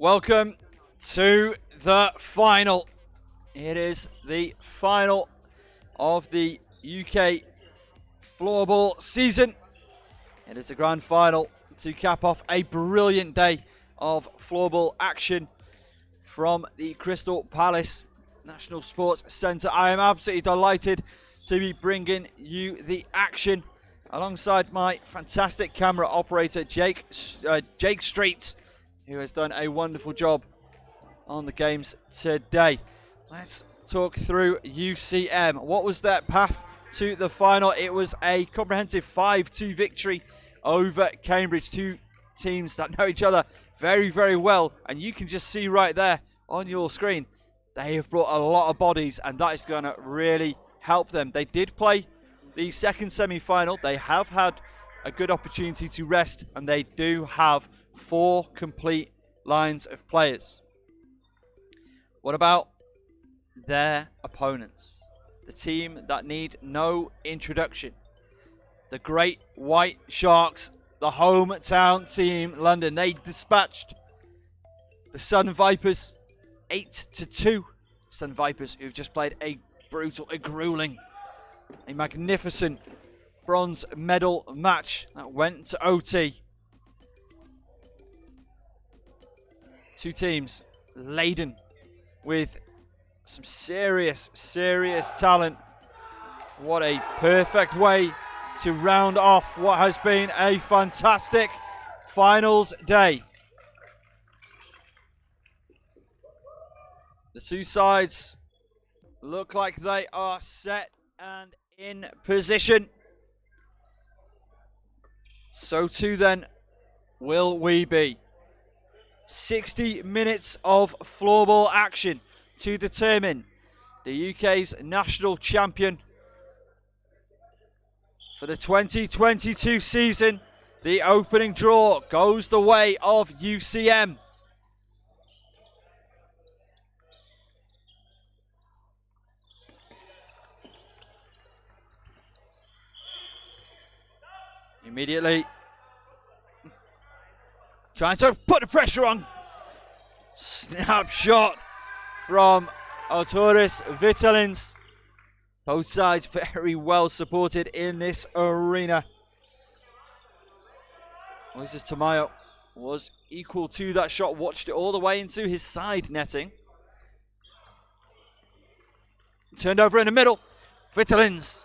Welcome to the final. It is the final of the UK Floorball season. It is the grand final to cap off a brilliant day of floorball action from the Crystal Palace National Sports Centre. I am absolutely delighted to be bringing you the action alongside my fantastic camera operator Jake Street, who has done a wonderful job on the games today. Let's talk through UCM. What was their path to the final? It was a comprehensive 5-2 victory over Cambridge. Two teams that know each other very, very well. And you can just see right there on your screen, they have brought a lot of bodies, and that is going to really help them. They did play the second semi-final. They have had a good opportunity to rest, and they do have 4 complete lines of players. What about their opponents? The team that need no introduction. The Great White Sharks, the hometown team, London. They dispatched the Sun Vipers 8-2. Sun Vipers, who've just played a brutal, a grueling, a magnificent bronze medal match that went to OT. Two teams laden with some serious talent. What a perfect way to round off what has been a fantastic finals day. The two sides look like they are set and in position. So too then will we be. 60 minutes of floorball action to determine the UK's national champion for the 2022 season. The opening draw goes the way of UCM. Immediately trying to put the pressure on. Snapshot from Autoris Vitalins. Both sides very well supported in this arena. Moises Tamayo was equal to that shot. Watched it all the way into his side netting. Turned over in the middle. Vitalins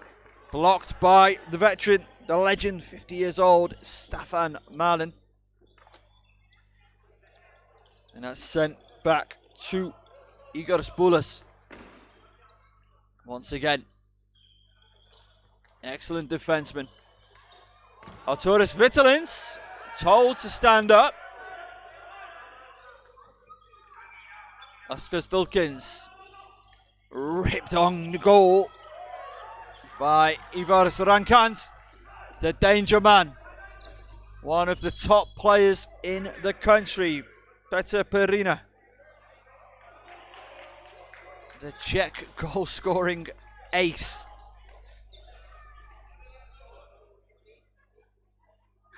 blocked by the veteran, the legend, 50 years old, Stefan Marlin. And that's sent back to Igor Spoulas. Once again, excellent defenseman. Autoris Vitalins told to stand up. Oscar Stulkins ripped on the goal by Ivaris Rankans, the danger man. One of the top players in the country. Peter Perina, the Czech goal-scoring ace,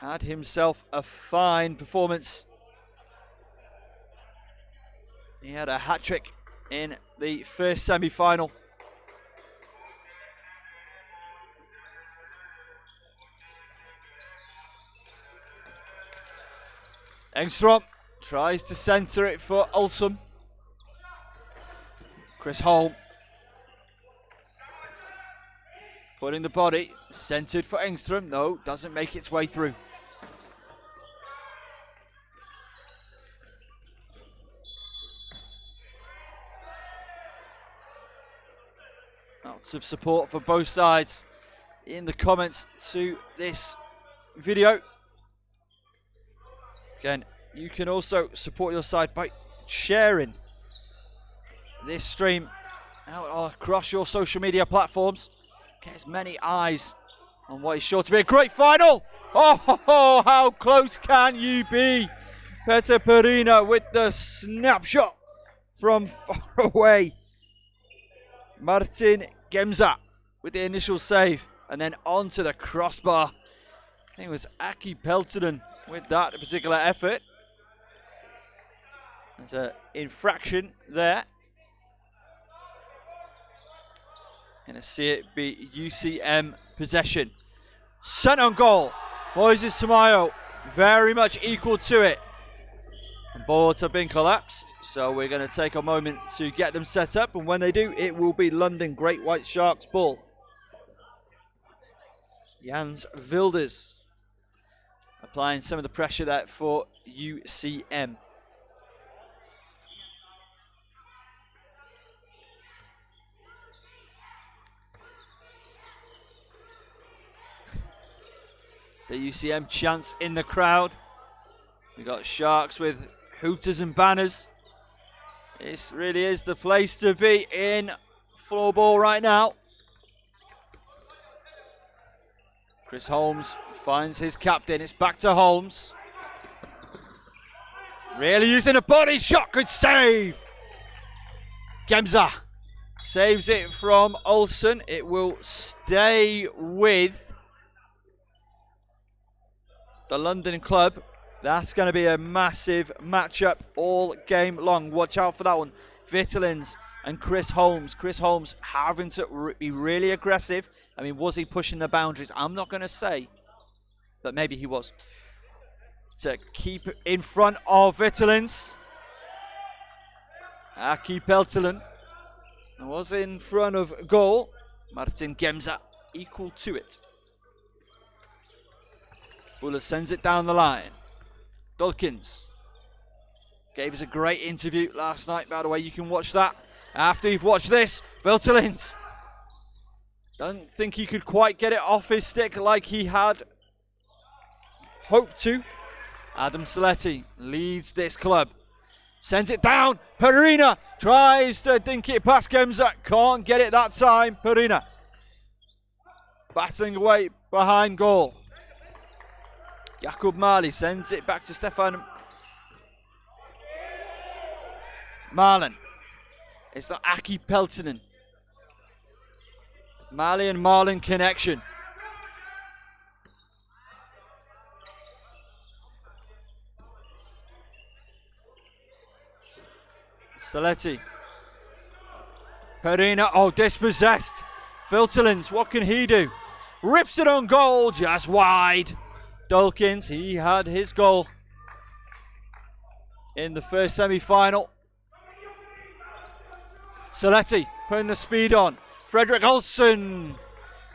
had himself a fine performance. He had a hat-trick in the first semi-final. Engstrom tries to centre it for Olsson. Chris Holm putting the body, centred for Engstrom. No, doesn't make its way through. Lots of support for both sides in the comments to this video. Again, you can also support your side by sharing this stream out across your social media platforms. Get as many eyes on what is sure to be a great final. Oh, how close can you be? Peter Perina with the snapshot from far away. Martin Gemza with the initial save, and then onto the crossbar. I think it was Aki Peltonen with that particular effort. There's an infraction there. Gonna see it be UCM possession. Sent on goal. Moises Tamayo very much equal to it. Boards have been collapsed, so we're going to take a moment to get them set up, and when they do, it will be London Great White Sharks ball. Jans Wilders applying some of the pressure there for UCM. The UCM chants in the crowd. We got Sharks with hooters and banners. This really is the place to be in floorball right now. Chris Holmes finds his captain. It's back to Holmes. Really using a body shot. Good save. Gemza saves it from Olsen. It will stay with the London club. That's going to be a massive matchup all game long. Watch out for that one. Vittelins and Chris Holmes. Chris Holmes having to be really aggressive. I mean, was he pushing the boundaries? I'm not going to say, but maybe he was. To keep in front of Vittelins. Aki Peltonen was in front of goal. Martin Gemza equal to it. Buller sends it down the line. Dulkins gave us a great interview last night, by the way. You can watch that after you've watched this. Viltelins. Don't think he could quite get it off his stick like he had hoped to. Adam Saletti leads this club. Sends it down. Perina tries to dink it past Gemza. Can't get it that time. Perina battling away behind goal. Jakub Marley sends it back to Stefan Marlin. It's not Aki Peltonen. Marley and Marlin connection. Saletti. Perina, oh, dispossessed. Filterlins, what can he do? Rips it on goal, just wide. Dulkins, he had his goal in the first semi-final. Saletti putting the speed on. Frederick Olsen,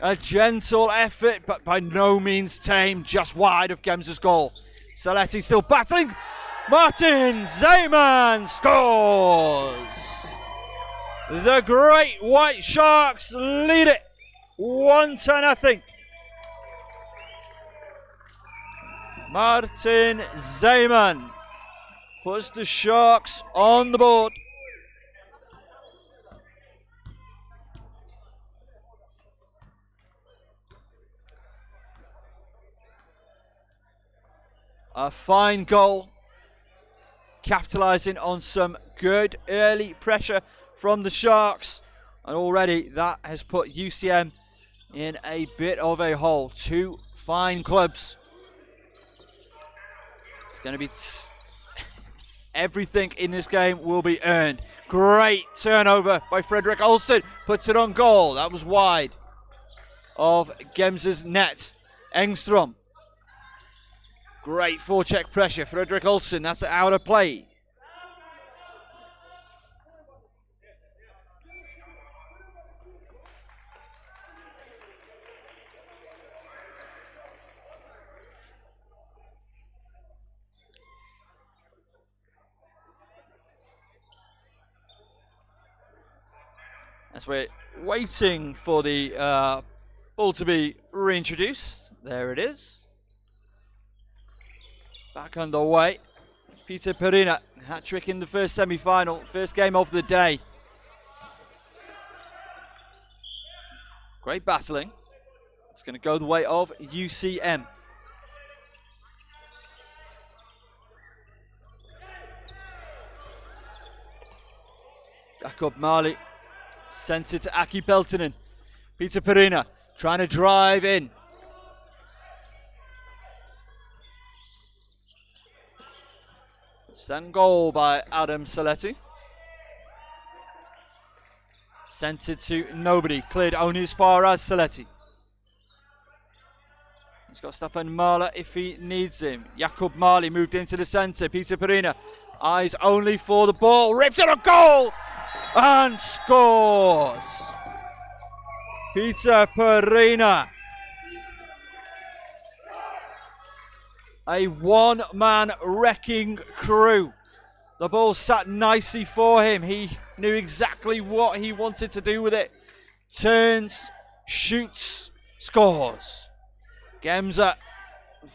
a gentle effort, but by no means tame, just wide of Gemza's goal. Saletti still battling. Martin Zeeman scores. The Great White Sharks lead it 1-0. Martin Zeeman puts the Sharks on the board. A fine goal, capitalising on some good early pressure from the Sharks, and already that has put UCM in a bit of a hole. Two fine clubs. It's going to be everything in this game will be earned. Great turnover by Frederick Olsen, puts it on goal. That was wide of Gemza's net. Engstrom. Great forecheck pressure. Frederick Olsen, that's out of play. As we're waiting for the ball to be reintroduced. There it is. Back underway. Peter Perina, hat-trick in the first semi-final, first game of the day. Great battling. It's going to go the way of UCM. Jakob Marley sent it to Aki Peltonen. Peter Perina trying to drive in. Sent goal by Adam Saletti. Sent it to nobody. Cleared only as far as Saletti. He's got Stefan Mahler if he needs him. Jakub Marley moved into the centre. Peter Perina, eyes only for the ball. Ripped it a goal and scores. Peter Perina. A one-man wrecking crew. The ball sat nicely for him. He knew exactly what he wanted to do with it. Turns, shoots, scores. Gemza,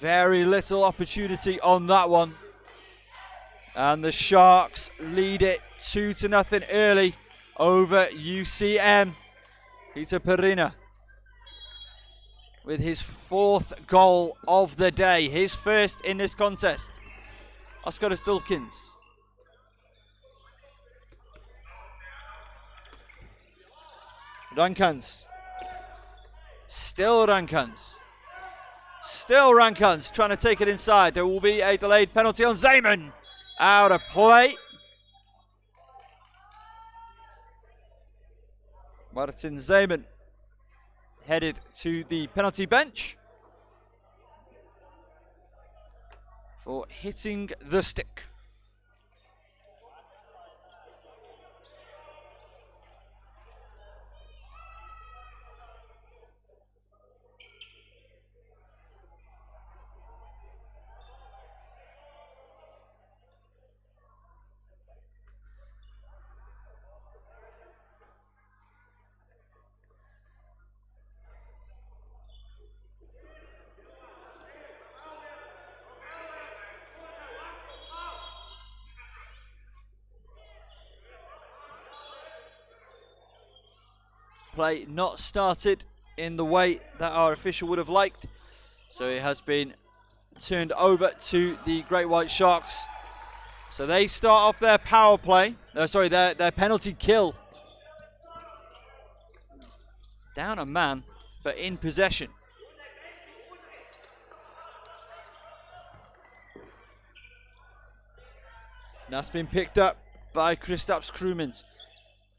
very little opportunity on that one. And the Sharks lead it 2-0 early over UCM. Peter Perina with his 4th goal of the day. His first in this contest. Oscar Dulkins. Rankans. Still Rankans. Still Rankans trying to take it inside. There will be a delayed penalty on Zeman. Out of play. Martin Zeman headed to the penalty bench for hitting the stick. Play not started in the way that our official would have liked, so it has been turned over to the Great White Sharks. So they start off their power play, their penalty kill. Down a man, but in possession. That's been picked up by Kristaps Krumins.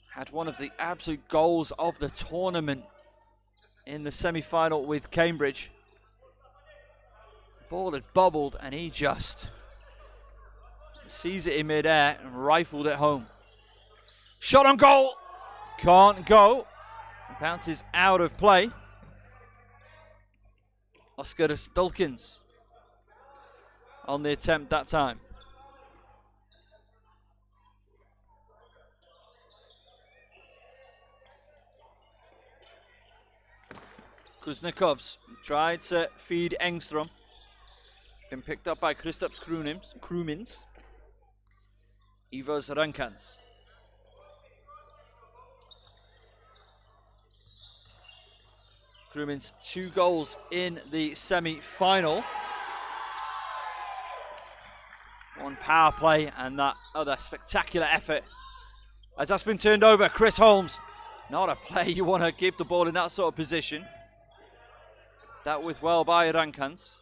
Had one of the absolute goals of the tournament in the semi-final with Cambridge. Ball had bobbled and he just sees it in mid-air and rifled it home. Shot on goal! Can't go. Bounces out of play. Oscar Dulkins on the attempt that time. Kuznikovs tried to feed Engstrom. Been picked up by Kristaps Krumins. Ivos Rankans. Krumins 2 goals in the semi-final. 1 power play and that other spectacular effort. As that's been turned over, Chris Holmes. Not a play you want to give the ball in that sort of position. That with well by Rankans.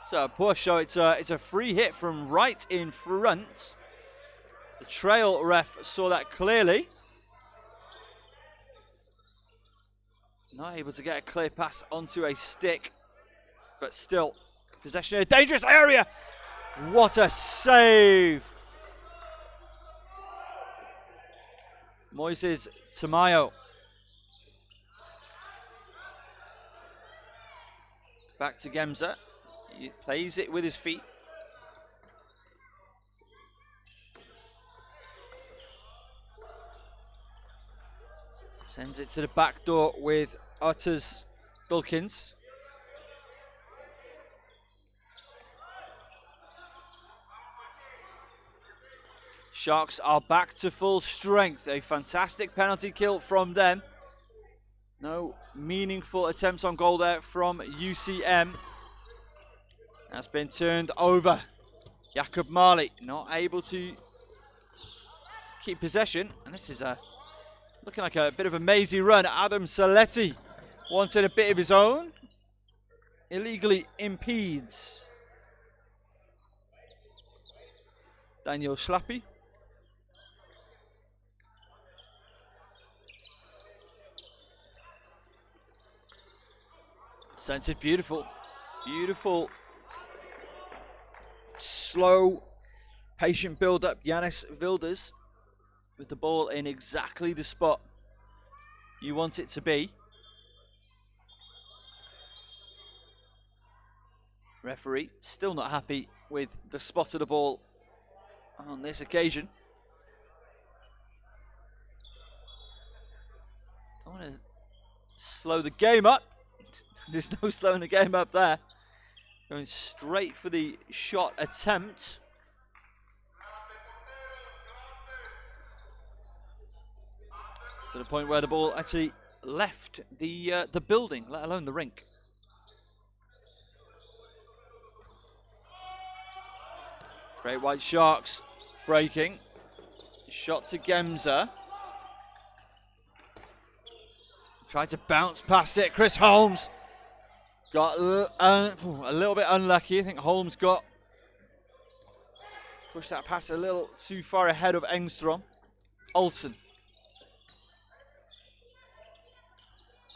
So a push, so it's a free hit from right in front. The trail ref saw that clearly. Not able to get a clear pass onto a stick, but still possession in a dangerous area. What a save! Moises Tamayo. Back to Gemza. He plays it with his feet. Sends it to the back door with Otters Dulkins. Sharks are back to full strength. A fantastic penalty kill from them. No meaningful attempts on goal there from UCM. That's been turned over. Jakub Marley not able to keep possession. And this is looking like a bit of a mazy run. Adam Saletti wanted a bit of his own. Illegally impedes Daniel Schlappy. Centered, beautiful. Beautiful. Slow, patient build up. Yanis Wilders with the ball in exactly the spot you want it to be. Referee still not happy with the spot of the ball on this occasion. Don't want to slow the game up. There's no slowing the game up there. Going straight for the shot attempt. To the point where the ball actually left the building, let alone the rink. Great White Sharks breaking. Shot to Gemza. Tried to bounce past it. Chris Holmes got a little bit unlucky. I think Holmes got pushed that pass a little too far ahead of Engstrom. Olsen.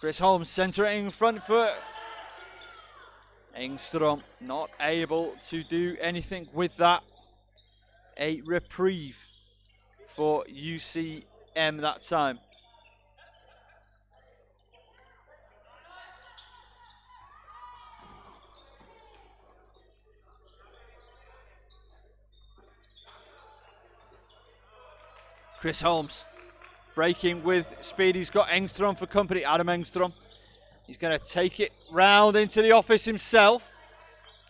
Chris Holmes centering front foot. Engstrom not able to do anything with that. A reprieve for UCM that time. Chris Holmes breaking with speed. He's got Engstrom for company. Adam Engstrom. He's going to take it round into the office himself.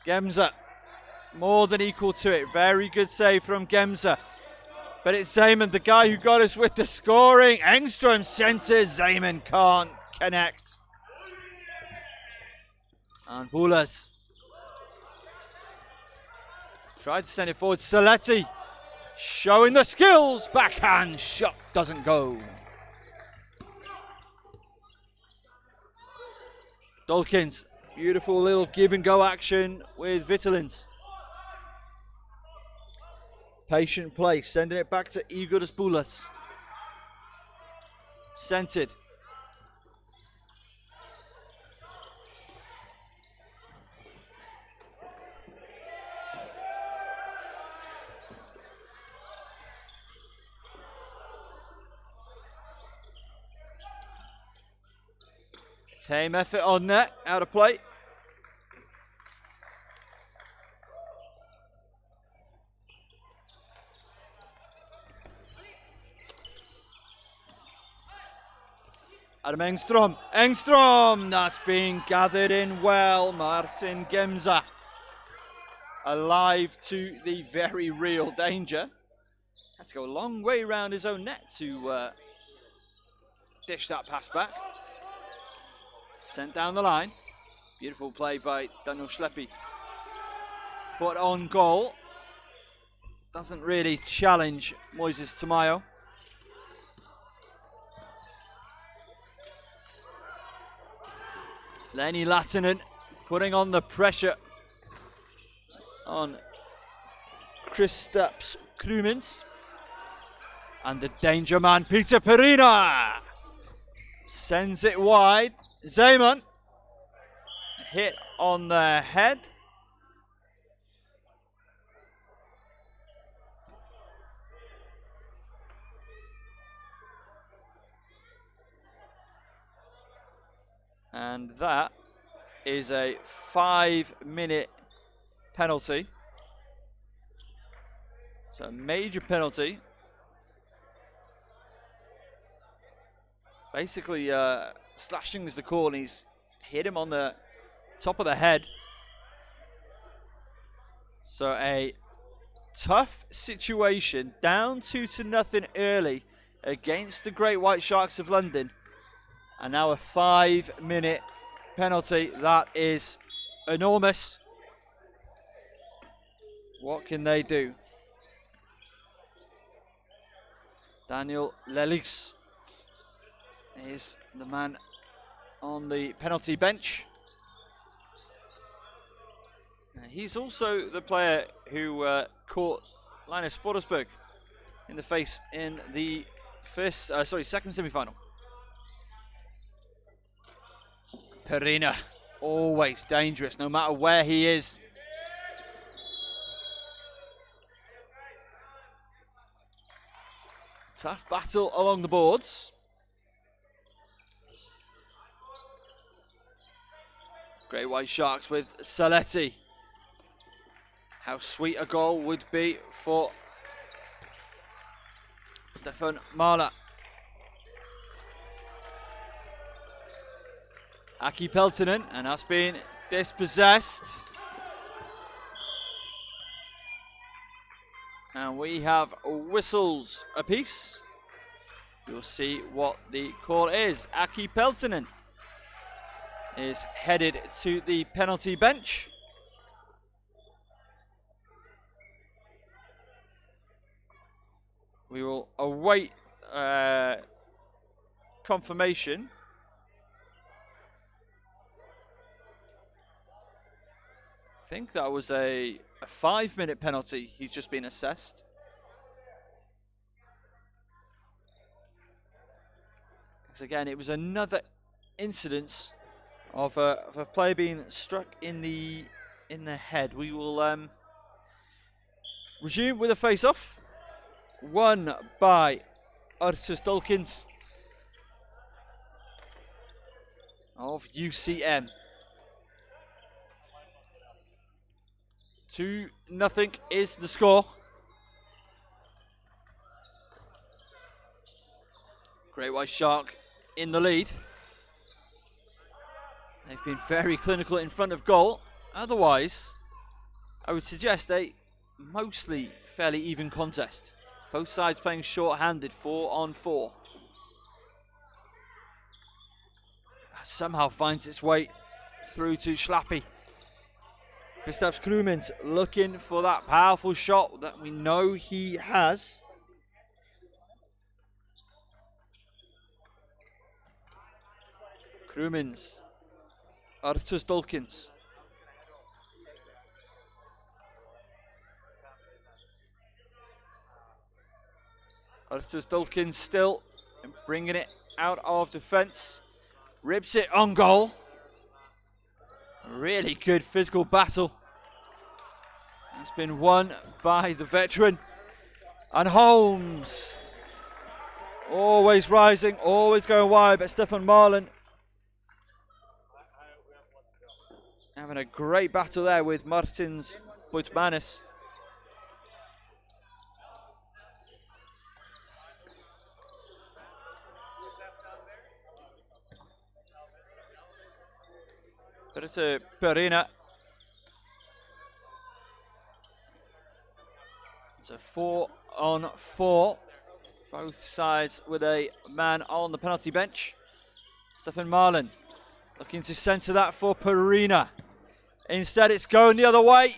Gemza more than equal to it. Very good save from Gemza. But it's Zeman, the guy who got us with the scoring. Engstrom centers. Zeman can't connect. And Bulas tried to send it forward. Saletti showing the skills. Backhand shot doesn't go. Dawkins, beautiful little give and go action with Vitalins. Patient play, sending it back to Igor Bulas. Centered. Tame effort on net, out of play. Adam Engstrom. Engstrom! That's being gathered in well. Martin Gemza. Alive to the very real danger. Had to go a long way around his own net to dish that pass back. Sent down the line. Beautiful play by Daniel Schleppy. But on goal. Doesn't really challenge Moises Tamayo. Lenny Latinen putting on the pressure on Kristaps Krumins. And the danger man, Peter Perina, sends it wide. Zeman hit on the head. And that is a 5-minute penalty. So a major penalty. Basically, slashing is the call, and he's hit him on the top of the head. So a tough situation, down 2-0 early against the Great White Sharks of London. And now a 5-minute penalty. That is enormous. What can they do? Daniel Lelix is the man on the penalty bench. He's also the player who caught Linus Forsberg in the face in the second semi-final. Perina, always dangerous, no matter where he is. Tough battle along the boards. Great White Sharks with Saletti. How sweet a goal would be for Stefan Mahler. Aki Peltonen, and that's been dispossessed. And we have whistles apiece. You'll see what the call is. Aki Peltonen is headed to the penalty bench. We will await confirmation. I think that was a 5-minute penalty he's just been assessed. Because again, it was another incident of a player being struck in the head. We will resume with a face-off. Won by Artus Dulkins of UCM. 2-0 is the score. Great White Shark in the lead. They've been very clinical in front of goal. Otherwise, I would suggest a mostly fairly even contest. Both sides playing short-handed, 4-on-4. Somehow finds its way through to Schlappy. Kristaps Krumins looking for that powerful shot that we know he has. Krumins. Artus Dulkins. Artus Dulkins still bringing it out of defence. Rips it on goal. Really good physical battle. It's been won by the veteran. And Holmes. Always rising, always going wide, but Stefan Marlin having a great battle there with Martins Butmanis. But it's a Perina. It's a 4-on-4. Both sides with a man on the penalty bench. Stefan Marlin looking to centre that for Perina. Instead it's going the other way.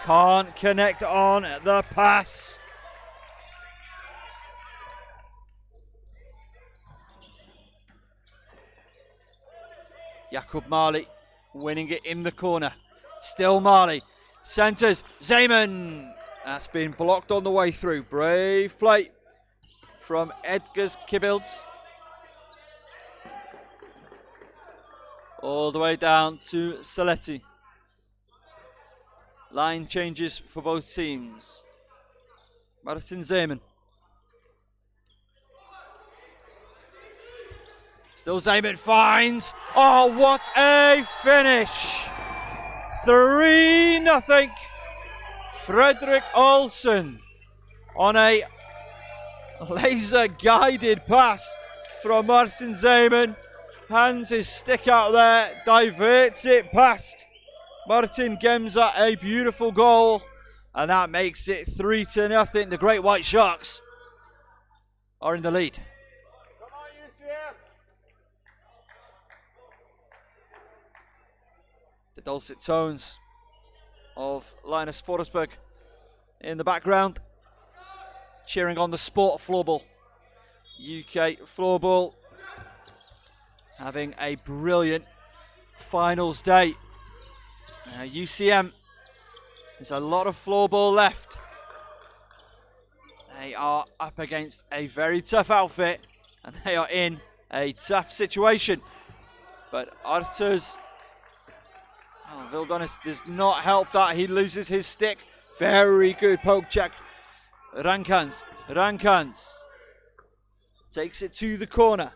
Can't connect on the pass. Jakub Marley winning it in the corner. Still Marley. Centres. Zeman. That's been blocked on the way through. Brave play from Edgars Kibbilds. All the way down to Saletti. Line changes for both teams. Martin Zeman. Still Zeman finds. Oh, what a finish! 3-0. Fredrik Olsen on a laser-guided pass from Martin Zeman. Hands his stick out there, diverts it past Martin Gemza. A beautiful goal, and that makes it 3-0. The Great White Sharks are in the lead. Come on, UCM. The dulcet tones of Linus Forsberg in the background, cheering on the sport of floorball. UK floorball having a brilliant finals day. UCM, there's a lot of floorball left. They are up against a very tough outfit and they are in a tough situation. But Arthur's Vildonis does not help that. He loses his stick. Very good poke check. Rankans takes it to the corner.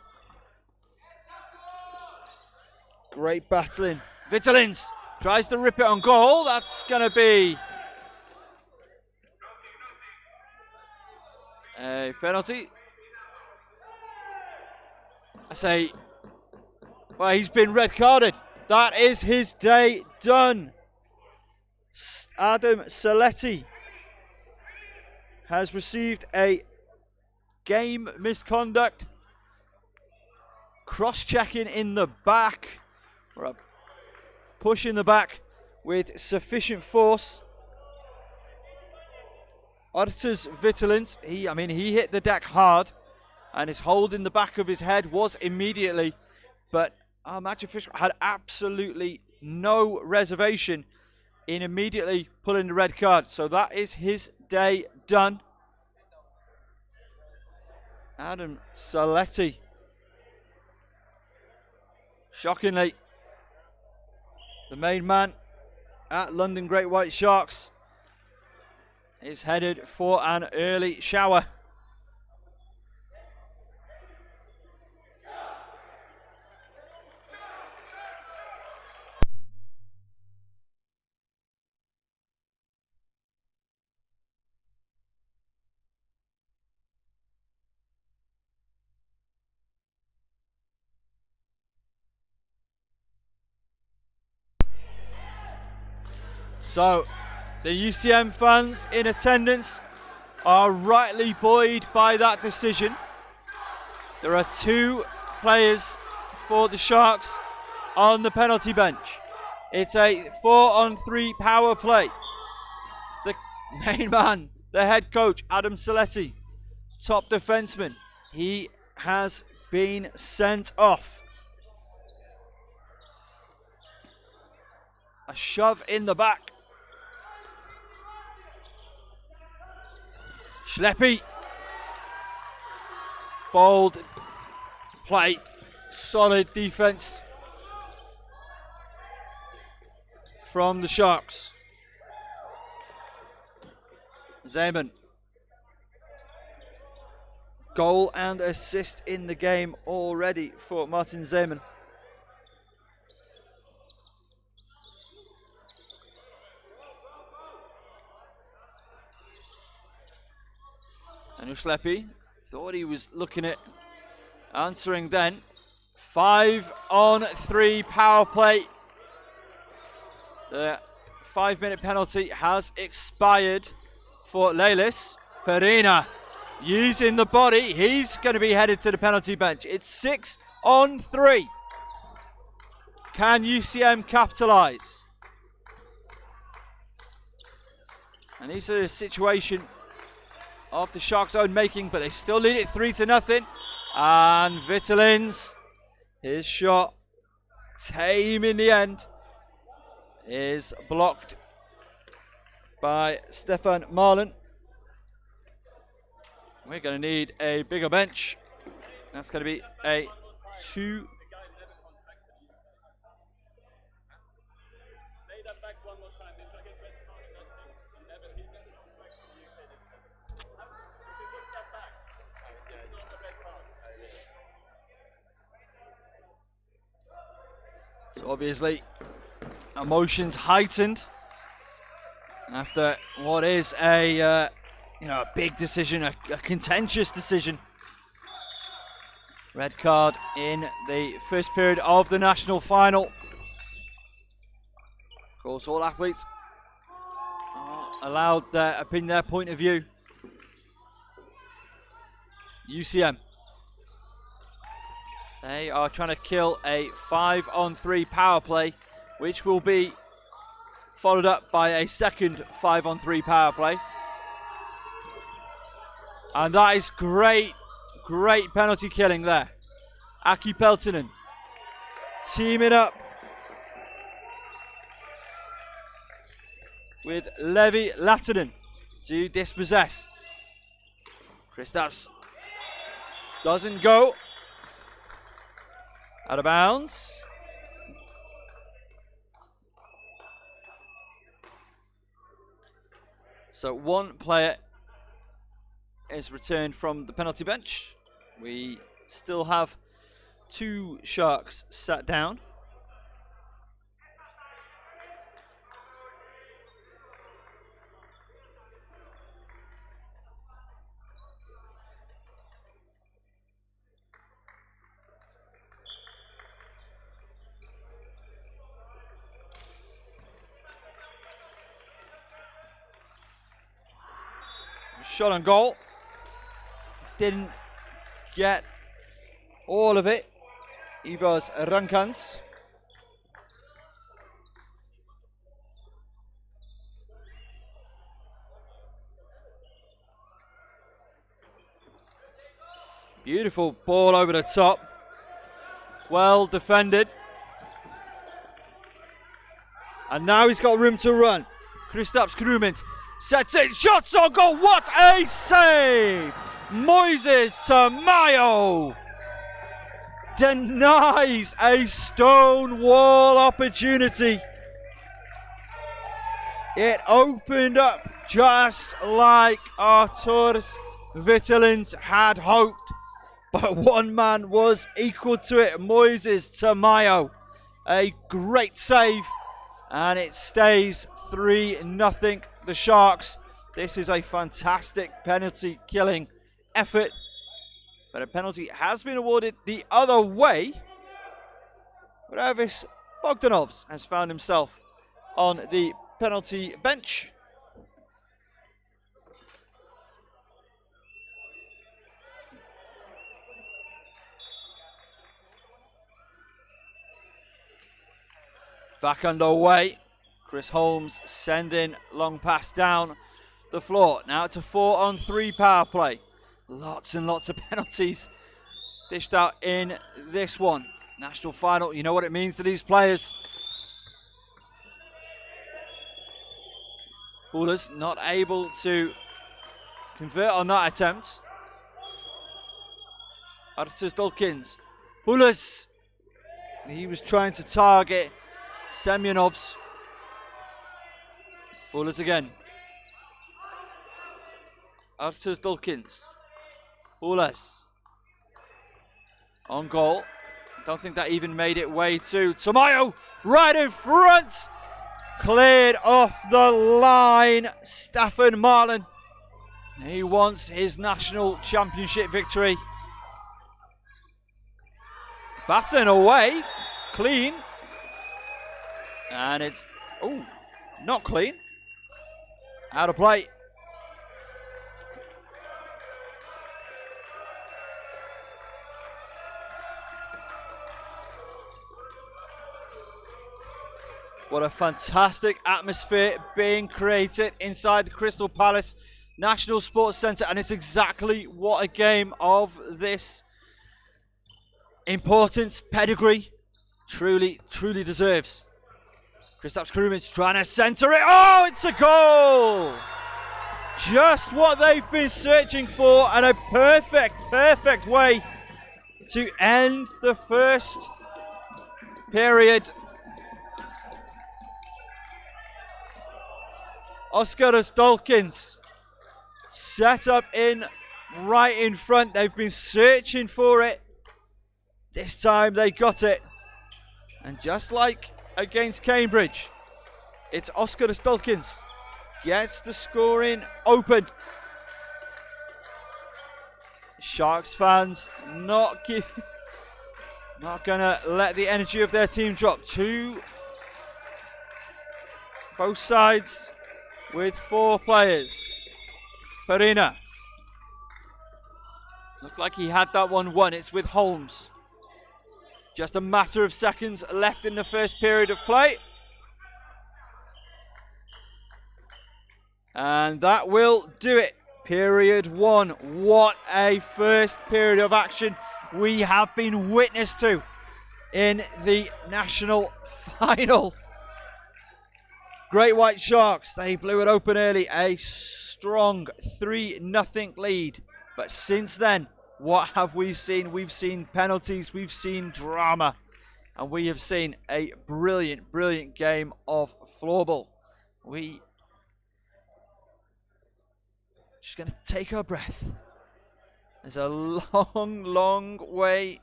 Great battling. Vitalins tries to rip it on goal. That's going to be a penalty. I say, well, he's been red carded. That is his day done. Adam Saletti has received a game misconduct. Cross-checking in the back. Or a push in the back with sufficient force. Artus Vitalins, he hit the deck hard, and his hold in the back of his head was immediately, but our match official had absolutely no reservation in immediately pulling the red card. So that is his day done. Adam Saletti, shockingly, the main man at London Great White Sharks, is headed for an early shower. So, the UCM fans in attendance are rightly buoyed by that decision. There are 2 players for the Sharks on the penalty bench. It's a 4-on-3 power play. The main man, the head coach, Adam Saletti, top defenseman, he has been sent off. A shove in the back. Schleppy. Bold play. Solid defense from the Sharks. Zeman. Goal and assist in the game already for Martin Zeman. Daniel Schleppy thought he was looking at answering then. 5-on-3 power play. The 5-minute penalty has expired for Leilis. Perina using the body. He's going to be headed to the penalty bench. It's 6-on-3. Can UCM capitalise? And this is a situation of the Sharks' own making, but they still lead it 3-0. And Vitalins, his shot, tame in the end, is blocked by Stefan Marlin. We're going to need a bigger bench. That's going to be a 2. So obviously, emotions heightened after what is a big decision, a contentious decision. Red card in the first period of the national final. Of course, all athletes are allowed their point of view. UCM. They are trying to kill a 5-on-3 power play, which will be followed up by a second 5-on-3 power play. And that is great penalty killing there. Aki Peltonen teaming up with Levi Lattinen to dispossess. Kristaps doesn't go. Out of bounds. So one player is returned from the penalty bench. We still have 2 Sharks sat down. Shot on goal. Didn't get all of it. Ivars Rankans. Beautiful ball over the top. Well defended. And now he's got room to run. Kristaps Krumins sets it, shots on goal, what a save! Moises Tamayo denies a stonewall opportunity. It opened up just like Arturas Vitellins had hoped, but one man was equal to it, Moises Tamayo. A great save, and it stays 3-0. The Sharks. This is a fantastic penalty killing effort, but a penalty has been awarded the other way. Ravis Bogdanovs has found himself on the penalty bench. Back underway. Chris Holmes sending long pass down the floor. Now it's a 4-on-3 power play. Lots and lots of penalties dished out in this one. National final, you know what it means to these players. Bullers not able to convert on that attempt. Artus Dulkins. Bullers. He was trying to target Semyonovs. Bullers again. Artus Dulkins. Bullers. On goal. Don't think that even made it way to Tamayo. Right in front. Cleared off the line. Stafford Marlin. He wants his national championship victory. Batting away. Clean. And it's, oh, not clean. Out of play. What a fantastic atmosphere being created inside the Crystal Palace National Sports Centre, and it's exactly what a game of this importance, pedigree, truly deserves. Kristaps Krumins trying to centre it. Oh, it's a goal! Just what they've been searching for, and a perfect way to end the first period. Oskaras Dulkins set up in right in front. They've been searching for it. This time they got it. And just like against Cambridge, it's Oskaras Dulkins gets the scoring open. Sharks fans not gonna let the energy of their team drop. Both sides with 4 players. Perina. Looks like he had that one won. It's with Holmes. Just a matter of seconds left in the first period of play. And that will do it. Period 1. What a first period of action we have been witness to. in the national final. Great White Sharks, they blew it open early, a strong 3-0 lead. But since then, what have we seen? We've seen penalties, we've seen drama, and we have seen a brilliant, brilliant game of floorball. We just going to take our breath. There's a long, long way.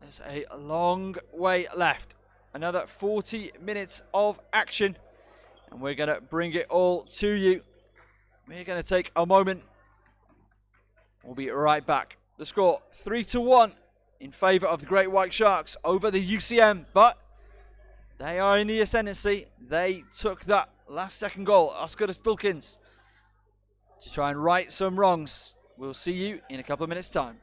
There's a long way left. Another 40 minutes of action. And we're going to bring it all to you. We're going to take a moment. We'll be right back. The score 3-1 in favour of the Great White Sharks over the UCM. But they are in the ascendancy. They took that last second goal, Oscar Dulkins, to try and right some wrongs. We'll see you in a couple of minutes' time.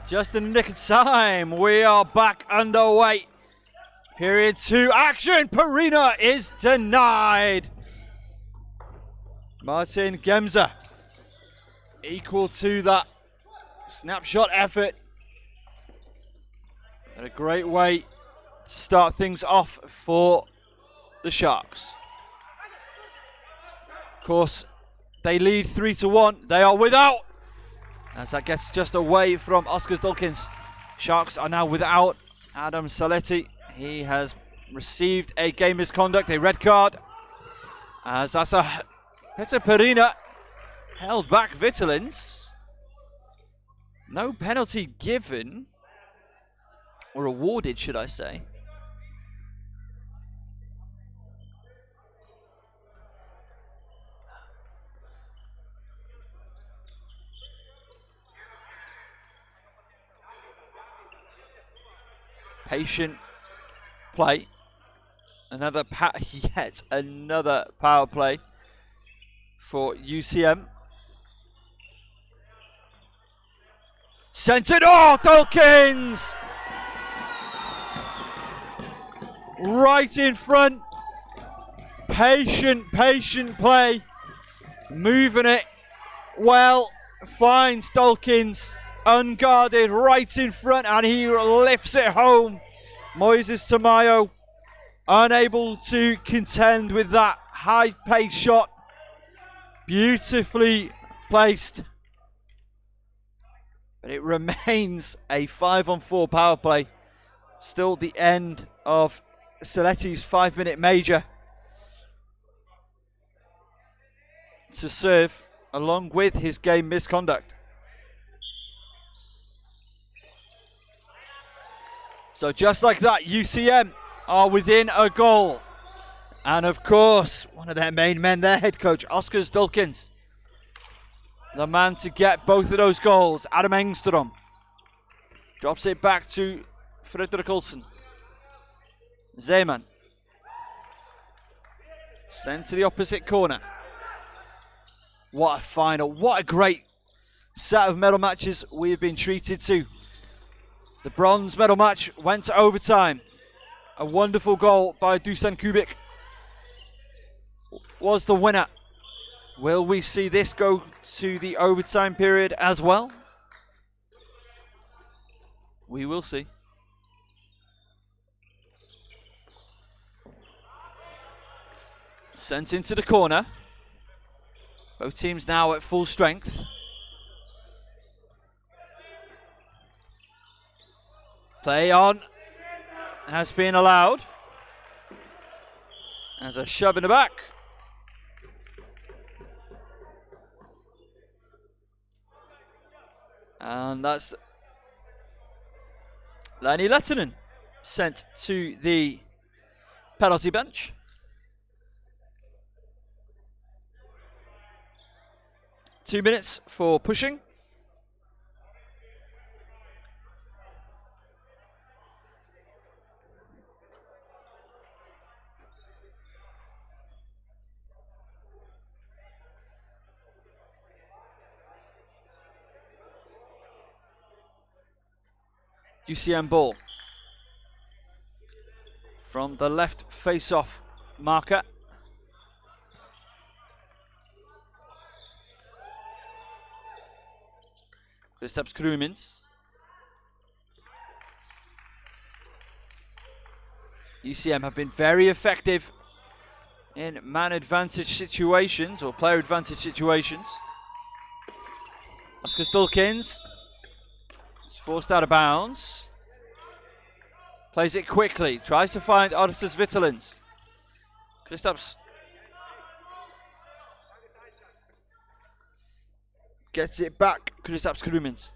Just in the nick of time, we are back underway. Period 2, action! Perina is denied. Martin Gemza, equal to that snapshot effort. And a great way to start things off for the Sharks. Of course, they lead 3-1. They are without, as that gets just away from Oscar Dulkins. Sharks are now without Adam Saletti. He has received a game misconduct, a red card, as that's a Peter Perina held back Vitulins. No penalty given, or awarded, should I say. Patient play. Yet another power play for UCM. Sent it. Oh, Dulkins! Right in front. Patient play. Moving it well. Finds Dulkins unguarded right in front, and he lifts it home. Moises Tamayo unable to contend with that high-paced shot. Beautifully placed. But it remains a 5-on-4 power play. Still the end of Saletti's 5-minute major to serve, along with his game misconduct. So just like that, UCM are within a goal. And of course, one of their main men, their head coach, Oscar Dulkins, the man to get both of those goals, Adam Engstrom. Drops it back to Fredrik Olsen. Zeeman. Sent to the opposite corner. What a final. What a great set of medal matches we've been treated to. The bronze medal match went to overtime. A wonderful goal by Dusan Kubik was the winner. Will we see this go to the overtime period as well? We will see. Sent into the corner. Both teams now at full strength. Play on has been allowed. As a shove in the back. And that's Lenny Lettinen sent to the penalty bench. Two minutes for pushing. UCM ball from the left face-off marker. Kristaps Krumins. UCM have been very effective in man advantage situations or player advantage situations. Oscar Stulkins is forced out of bounds. Plays it quickly, tries to find Artis Vitalins. Kristaps gets it back, Kristaps Krumins.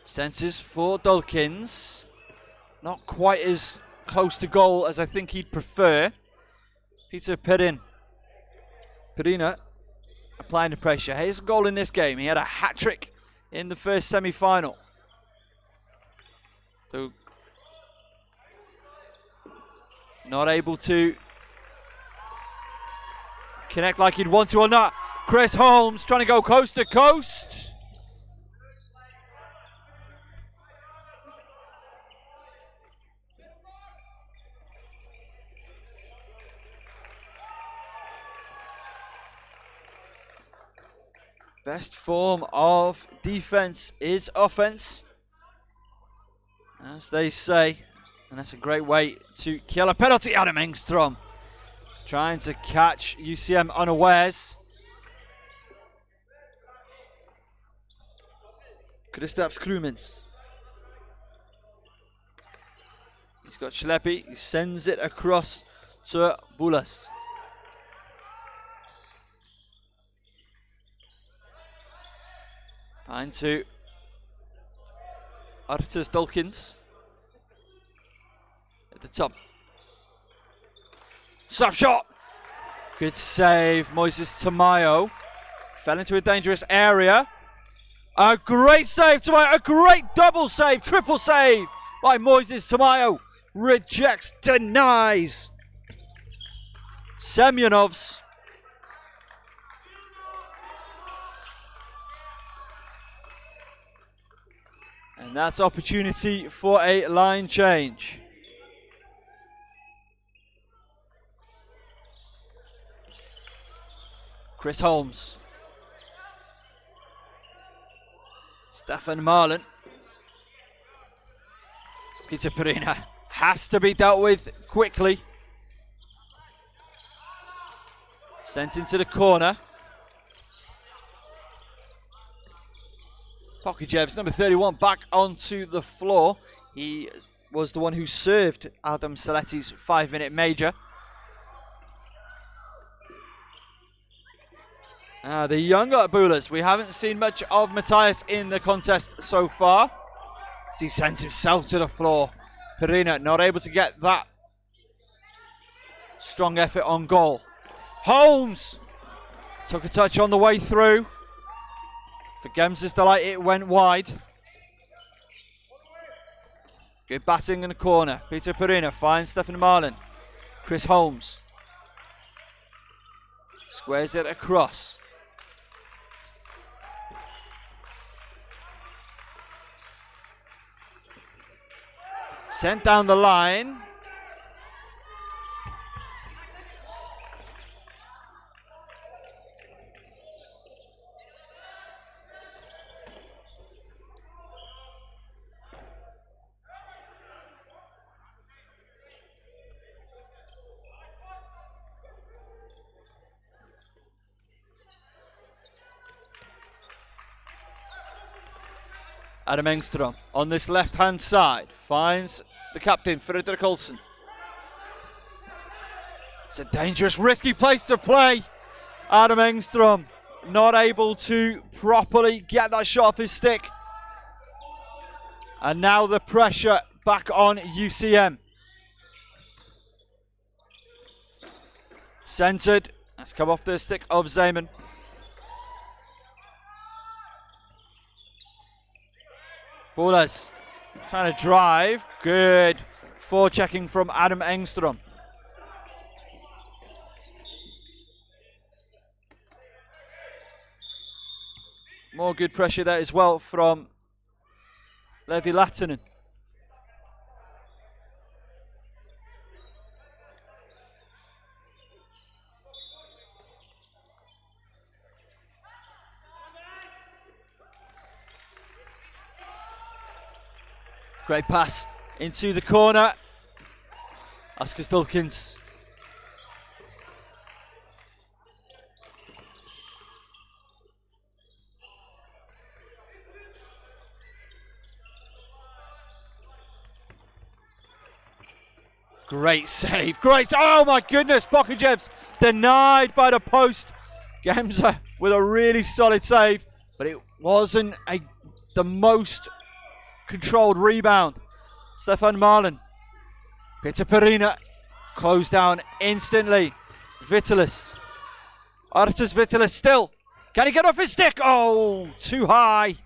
Centres for Dulkins. Not quite as close to goal as I think he'd prefer. Peter Perina applying the pressure. Here's a goal in this game. He had a hat-trick in the first semi-final. So not able to connect like he'd want to or not. Chris Holmes trying to go coast to coast. Best form of defense is offense, as they say, and that's a great way to kill a penalty. Adam Engstrom trying to catch UCM unawares. Kristaps Krumins. He's got Schleppi. He sends it across to Bulas. Into Artis Dulkins at the top. Slap shot. Good save, Moises Tamayo. Fell into a dangerous area. A great save, Tamayo. A great double save, triple save by Moises Tamayo. Rejects, denies. Semyonovs. And that's opportunity for a line change. Chris Holmes. Stefan Marlin. Peter Perina has to be dealt with quickly. Sent into the corner. Pokijev's number 31 back onto the floor. He was the one who served Adam Saletti's 5-minute major. The younger Bulas. We haven't seen much of Matthias in the contest so far. He sends himself to the floor. Perina not able to get that strong effort on goal. Holmes took a touch on the way through. For Gems's delight, it went wide. Good batting in the corner. Peter Perina finds Stefan Marlin. Chris Holmes squares it across. Sent down the line. Adam Engström on this left-hand side finds the captain, Fredrik Olsen. It's a dangerous, risky place to play. Adam Engström not able to properly get that shot off his stick. And now the pressure back on UCM. Centered. That's come off the stick of Zeman. Ballers trying to drive. Good forechecking from Adam Engström. More good pressure there as well from Levi Lahtinen. Great pass into the corner. Askus Dulkins. Great save. Great. Oh my goodness. Bokajev's denied by the post. Gemza with a really solid save, but it wasn't the most controlled rebound. Stefan Marlin. Peter Perina closed down instantly. Vitalis. Artus Vitalis still. Can he get off his stick? Oh, too high.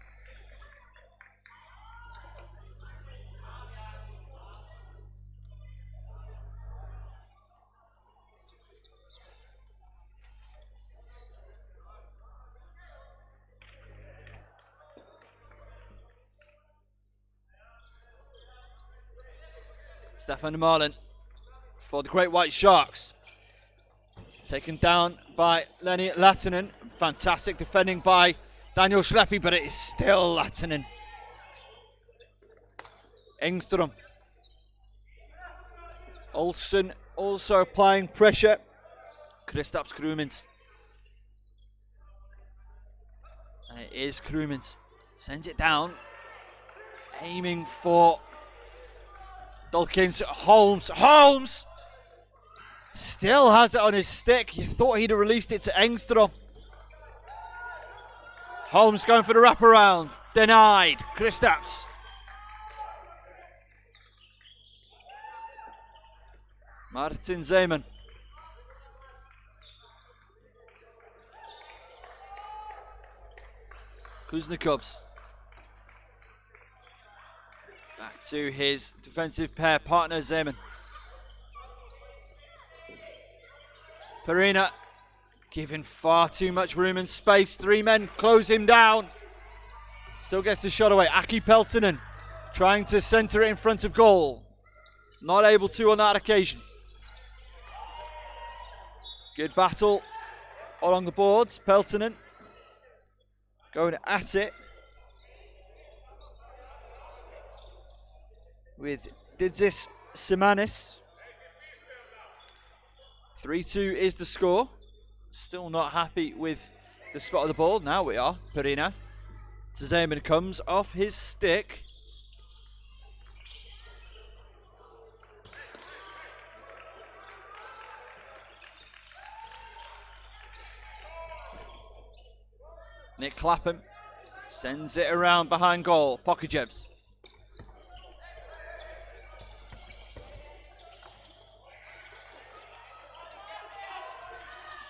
Stefan Marlin for the Great White Sharks. Taken down by Lenny Lahtinen. Fantastic defending by Daniel Schleppi, but it is still Lahtinen. Engström. Olsen also applying pressure. Kristaps Krumins. And it is Krumins. Sends it down. Aiming for Dulkins. Holmes still has it on his stick. You thought he'd have released it to Engström. Holmes going for the wraparound. Denied. Kristaps. Martin Zeman. Kuznikovs. Back to his defensive pair partner, Zeman. Perina giving far too much room and space. Three men close him down. Still gets the shot away. Aki Peltonen trying to center it in front of goal. Not able to on that occasion. Good battle along the boards. Peltonen going at it with Didzis Simonis. 3-2 is the score. Still not happy with the spot of the ball. Now we are. Perina. Zeman comes off his stick. Nick Clapham sends it around behind goal. Pokajevs.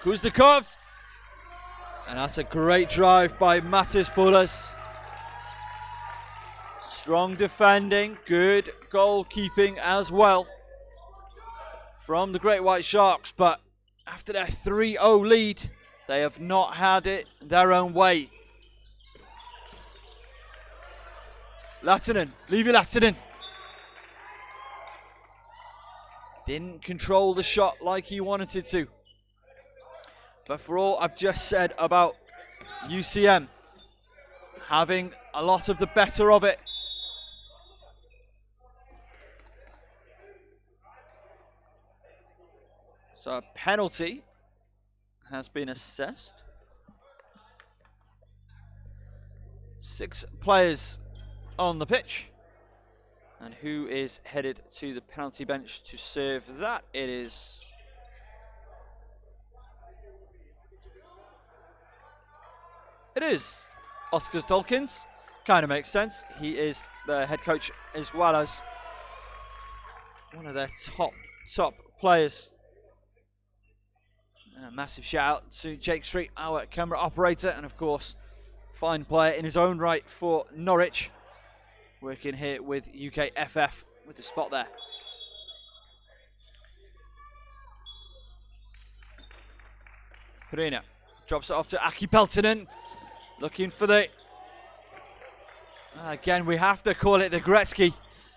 Kuznikovs. And that's a great drive by Mattis Bullas. Strong defending, good goalkeeping as well from the Great White Sharks. But after their 3-0 lead, they have not had it their own way. Lattinen, Levi Lattinen. Didn't control the shot like he wanted it to. But for all I've just said about UCM having a lot of the better of it, so a penalty has been assessed. 6 players on the pitch. And who is headed to the penalty bench to serve that? It is Oscar Dawkins. Kind of makes sense. He is the head coach as well as one of their top players. A massive shout out to Jake Street, our camera operator, and of course, fine player in his own right for Norwich. Working here with UKFF with the spot there. Perina drops it off to Aki Peltonen. Looking for the... Again, we have to call it the Gretzky.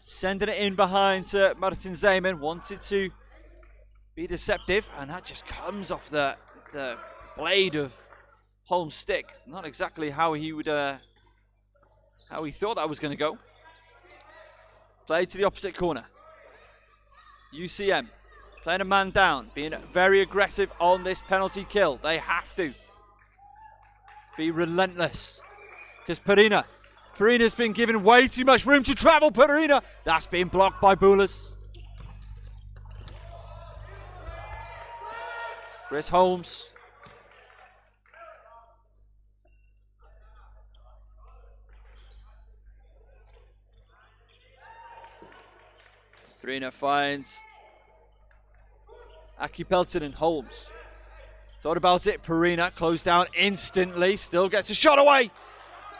Sending it in behind to Martin Zeman. Wanted to be deceptive, and that just comes off the blade of Holmes' stick. Not exactly how he would... how he thought that was going to go. Play to the opposite corner. UCM playing a man down, being very aggressive on this penalty kill. They have to be relentless because Perina's been given way too much room to travel. Perina, that's been blocked by Bullas. Chris Holmes. Perina finds Aki Peltonen. Holmes thought about it. Perina closed down instantly. Still gets a shot away.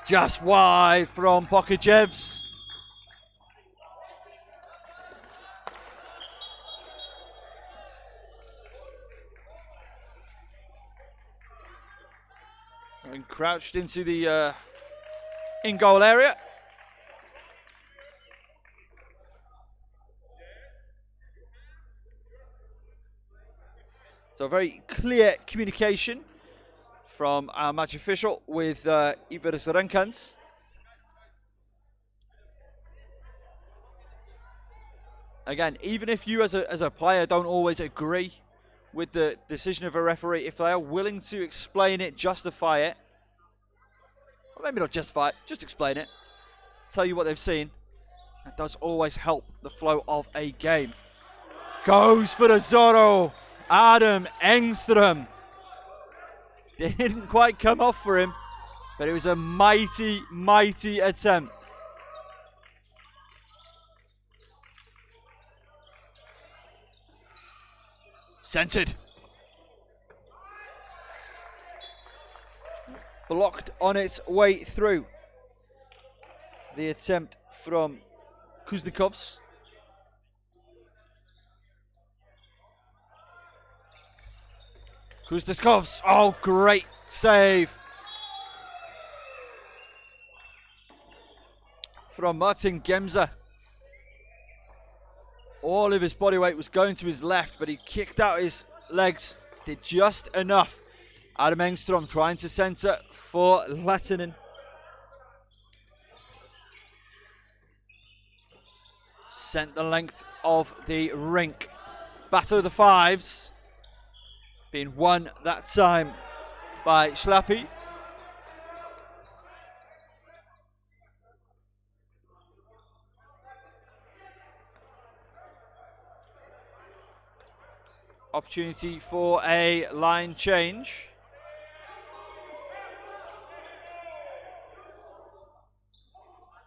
Just wide from Pokajevs. And crouched into the in-goal area. So very clear communication from our match official with Iveris Renkans. Again, even if you as a player don't always agree with the decision of a referee, if they are willing to explain it, justify it, or maybe not justify it, just explain it, tell you what they've seen, that does always help the flow of a game. Goes for the Zorro. Adam Engström. Didn't quite come off for him, but it was a mighty attempt. Centered. Blocked on its way through. The attempt from Kuznikovs. Kuznikovs, oh, great save from Martin Gemza. All of his body weight was going to his left, but he kicked out his legs, did just enough. Adam Engström trying to centre for Lattinen. Sent the length of the rink. Battle of the Fives. Being won that time by Schlappi. Opportunity for a line change.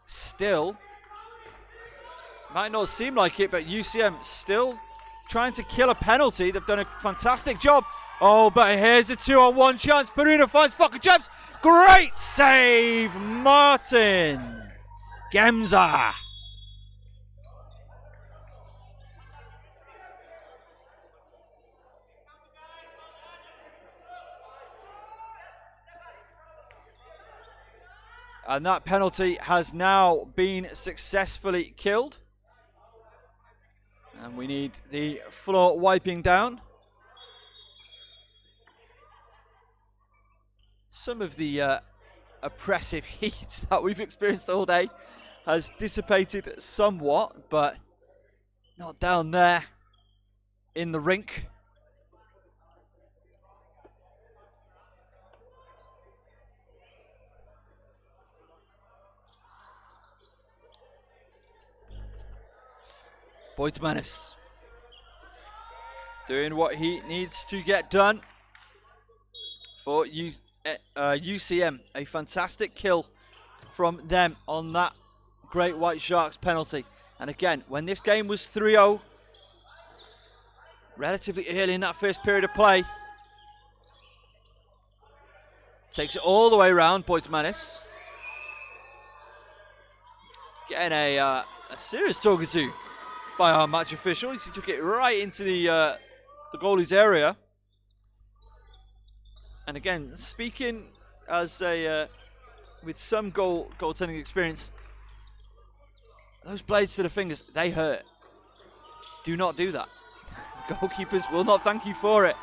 Still, might not seem like it, but UCM still trying to kill a penalty. They've done a fantastic job Oh, but here's a 2-on-1 chance. Peruna finds Pokachevs. Great save, Martin Gemza. And that penalty has now been successfully killed. And we need the floor wiping down. Some of the oppressive heat that we've experienced all day has dissipated somewhat, but not down there in the rink. Boitmanis doing what he needs to get done for UCM. A fantastic kill from them on that Great White Sharks penalty. And again, when this game was 3-0, relatively early in that first period of play, takes it all the way around, Boitmanis. Getting a serious talking to by our match official. He took it right into the goalie's area. And again, speaking as a with some goaltending experience, those blades to the fingers, they hurt. Do not do that. Goalkeepers will not thank you for it.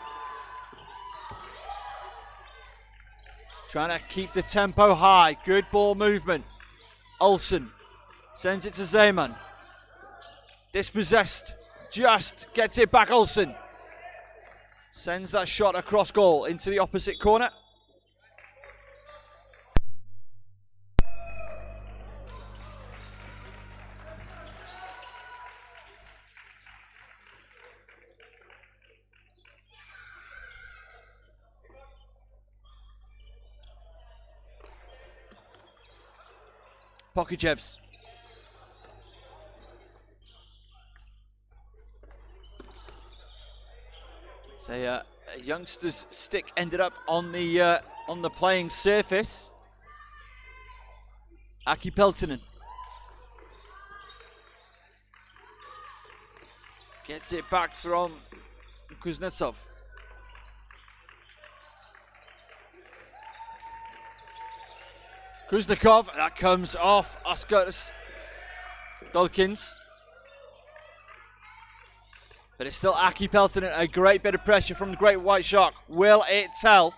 Trying to keep the tempo high. Good ball movement. Olsen sends it to Zeman. Dispossessed, just gets it back. Olsen sends that shot across goal into the opposite corner. Pokachevs. So a youngster's stick ended up on the playing surface. Aki Peltonen gets it back from Kuznetsov. Kuznikov, that comes off Oscar Dolkins. But it's still Aki Peltonen, a great bit of pressure from the Great White Shark. Will it tell?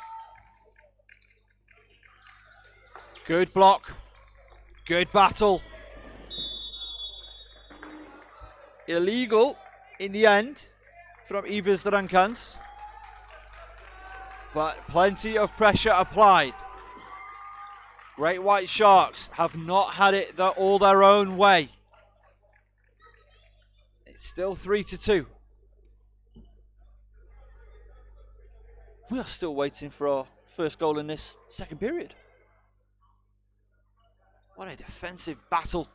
Good block. Good battle. Illegal in the end from Ivers Drankans. But plenty of pressure applied. Great White Sharks have not had it all their own way. It's still 3-2. We are still waiting for our first goal in this second period. What a defensive battle.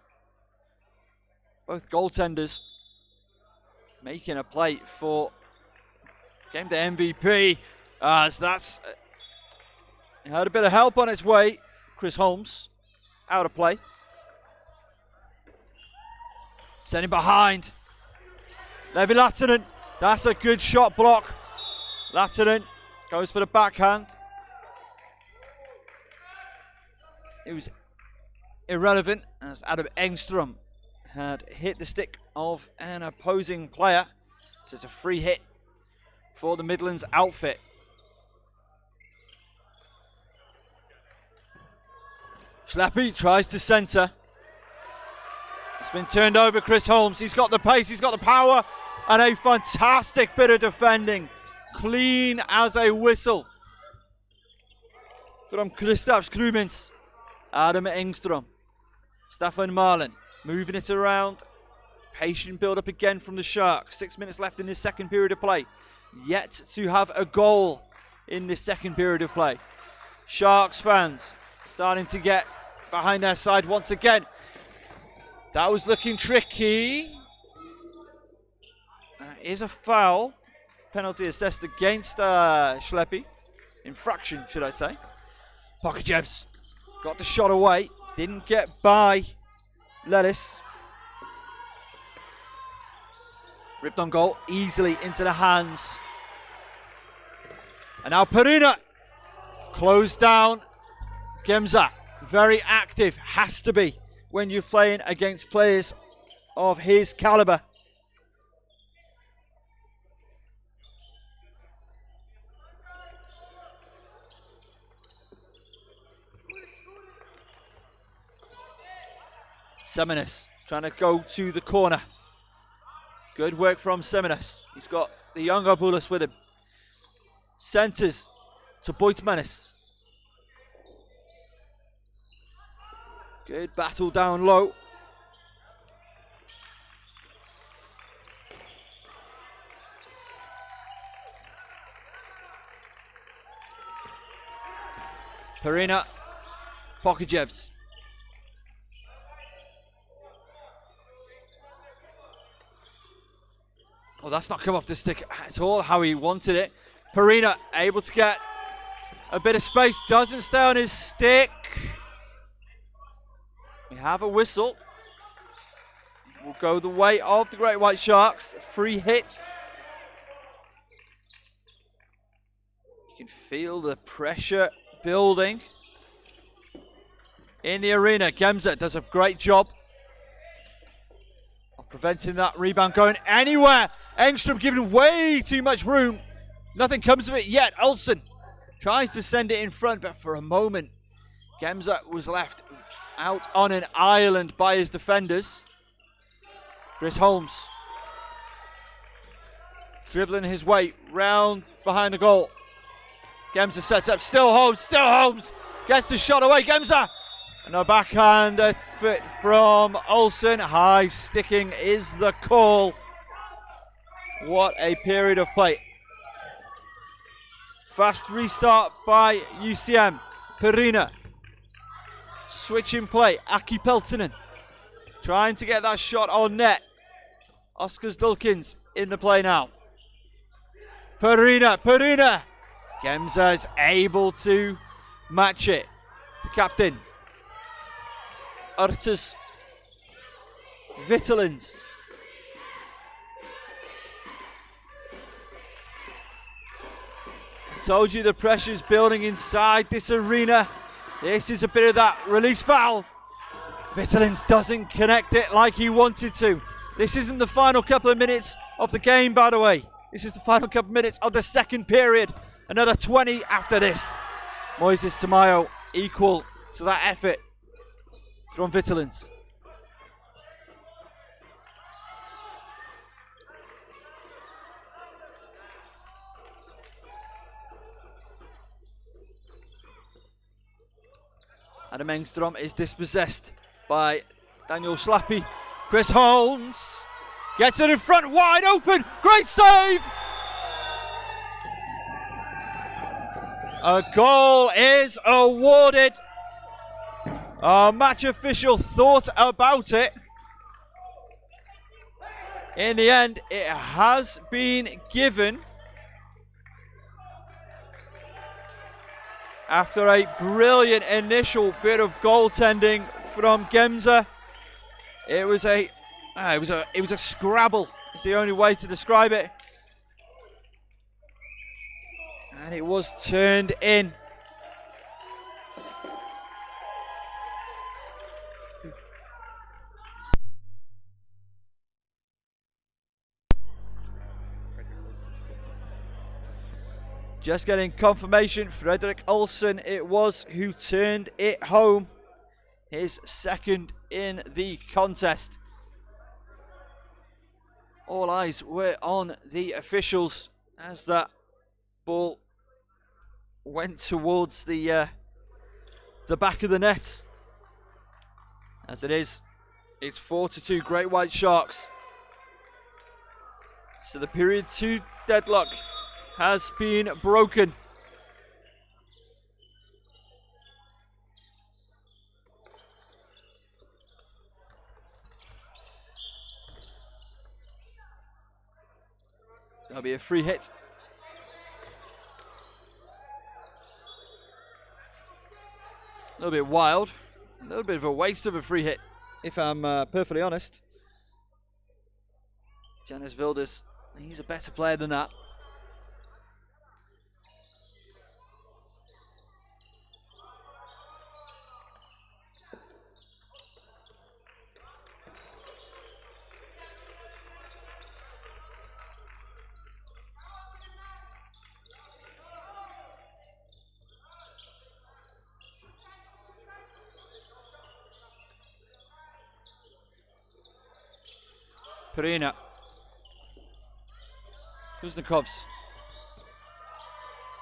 Both goaltenders making a play for game to MVP. As that's had a bit of help on its way. Chris Holmes out of play. Sending behind. Levi Lahtinen. That's a good shot block. Lahtinen goes for the backhand. It was irrelevant as Adam Engstrom had hit the stick of an opposing player. So it's a free hit for the Midlands outfit. Schlappy tries to centre. It's been turned over. Chris Holmes, he's got the pace, he's got the power, and a fantastic bit of defending. Clean as a whistle from Kristaps Krumins. Adam Engstrom. Staffan Marlin moving it around. Patient build up again from the Sharks. 6 minutes left in this second period of play. Yet to have a goal in this second period of play. Sharks fans starting to get behind their side once again. That was looking tricky. That is a foul. penalty assessed against Schleppy. Infraction, should I say. Pokajevs got the shot away. Didn't get by Lettuce. Ripped on goal easily into the hands. And now Perina closed down Gemza. Very active, has to be when you're playing against players of his caliber. Seminis trying to go to the corner. Good work from Seminis. He's got the young Aboulas with him. Centres to Boitmanis. Good battle down low. Perina, Pokajevs. Oh, that's not come off the stick at all how he wanted it. Perina able to get a bit of space, doesn't stay on his stick. We have a whistle. Will go the way of the Great White Sharks. Free hit. You can feel the pressure building in the arena. Gemza does a great job of preventing that rebound going anywhere. Engstrom giving way too much room. Nothing comes of it yet. Olsen tries to send it in front, but for a moment, Gemza was left out on an island by his defenders. Chris Holmes dribbling his way round behind the goal. Gemza sets up, still Holmes gets the shot away. Gemza and a backhand fit from Olsen. High sticking is the call. What a period of play. Fast restart by UCM. Perina. Switching play. Aki Peltonen. Trying to get that shot on net. Oskars Dulkins in the play now. Perina. Gemza is able to match it. The captain. Artus Vitulins. I told you the pressure's building inside this arena. This is a bit of that release valve. Vitulins doesn't connect it like he wanted to. This isn't the final couple of minutes of the game, by the way. This is the final couple of minutes of the second period. Another 20 after this. Moises Tamayo equal to that effort from Vitulins. Adam Engstrom is dispossessed by Daniel Schlappy. Chris Holmes gets it in front, wide open, great save! A goal is awarded. Our match official thought about it. In the end, it has been given. After a brilliant initial bit of goaltending from Gemza, it was a scrabble. It's the only way to describe it, and it was turned in. Just getting confirmation, Frederick Olsen it was who turned it home. His second in the contest. All eyes were on the officials as that ball went towards the back of the net. As it is, it's 4-2 Great White Sharks. So the period 2 deadlock has been broken. There'll be a free hit little bit wild. A little bit of a waste of a free hit, if I'm perfectly honest. Janis Wilders, he's a better player than that. Perina. Kuznikovs.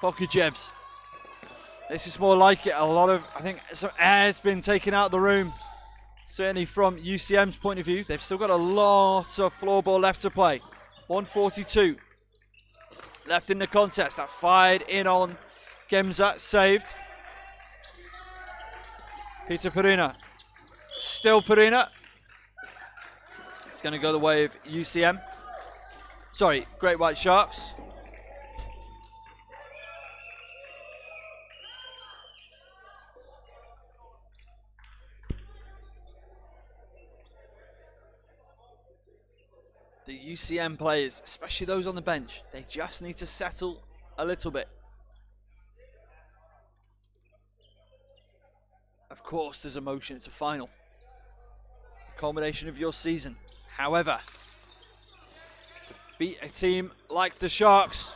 Pokujevs. This is more like it. I think some air's been taken out of the room. Certainly from UCM's point of view. They've still got a lot of floorball left to play. 1:42 left in the contest. That fired in on Gemza. Saved. Peter Perina. Still Perina. It's going to go the way of UCM. Sorry, Great White Sharks. The UCM players, especially those on the bench, they just need to settle a little bit. Of course, there's emotion. It's a final. Culmination of your season. However, to beat a team like the Sharks,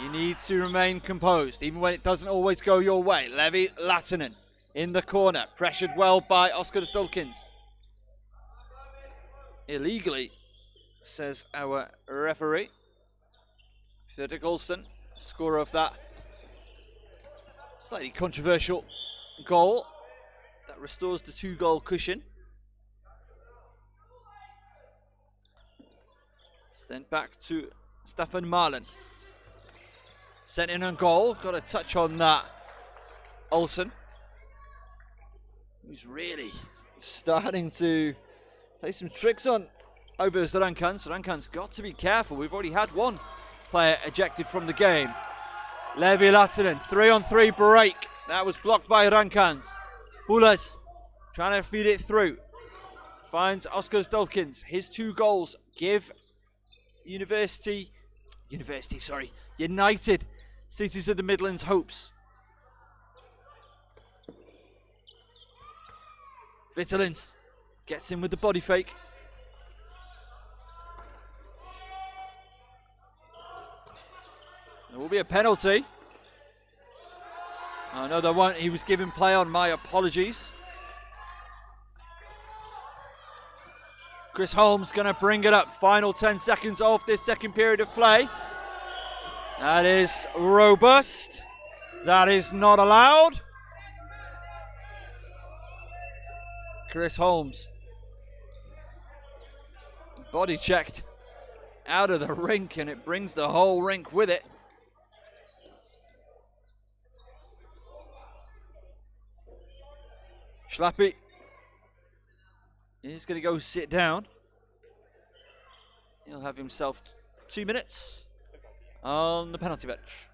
you need to remain composed, even when it doesn't always go your way. Levi Lattinen in the corner, pressured well by Oscar Stolkins. Illegally, says our referee. Fredrik Olsen, scorer of that slightly controversial goal that restores the 2-goal cushion. Sent back to Stefan Marlin. Sent in on goal. Got a touch on that. Olsen, who's really starting to play some tricks on over Rankan. Rankan's got to be careful. We've already had one player ejected from the game. Levi Lattinen, 3-on-3 break. That was blocked by Rankans. Bulas trying to feed it through. Finds Oscar Stolkins. His 2 goals give United Cities of the Midlands hopes. Vitalins gets in with the body fake. There will be a penalty. Oh no, there won't. He was given play on. My apologies. Chris Holmes going to bring it up. Final 10 seconds of this second period of play. That is robust. That is not allowed. Chris Holmes. Body checked out of the rink, and it brings the whole rink with it. Schlappy. He's going to go sit down. He'll have himself 2 minutes on the penalty bench.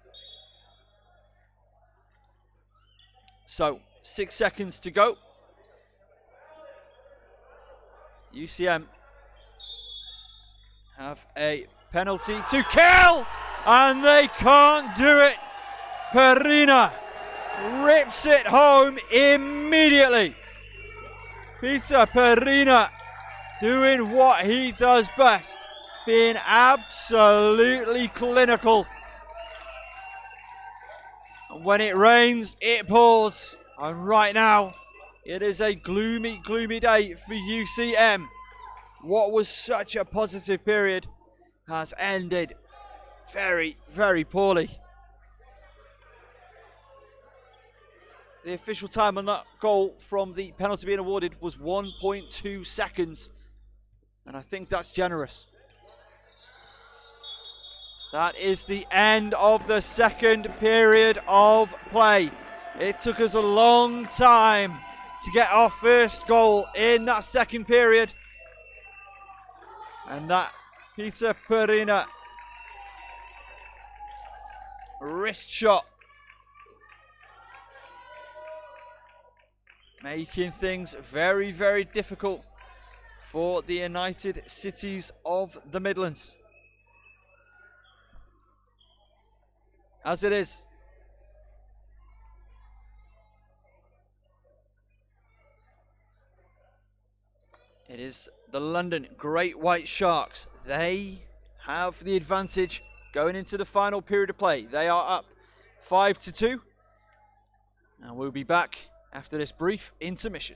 So, 6 seconds to go. UCM have a penalty to kill, and they can't do it. Perina rips it home immediately. Peter Perina doing what he does best, being absolutely clinical. And when it rains, it pours. And right now, it is a gloomy, gloomy day for UCM. What was such a positive period has ended very, very poorly. The official time on that goal from the penalty being awarded was 1.2 seconds. And I think that's generous. That is the end of the second period of play. It took us a long time to get our first goal in that second period. And that Peter Perina wrist shot making things very, very difficult for the United Cities of the Midlands. As it is. It is the London Great White Sharks. They have the advantage going into the final period of play. They are up 5-2. And we'll be back after this brief intermission.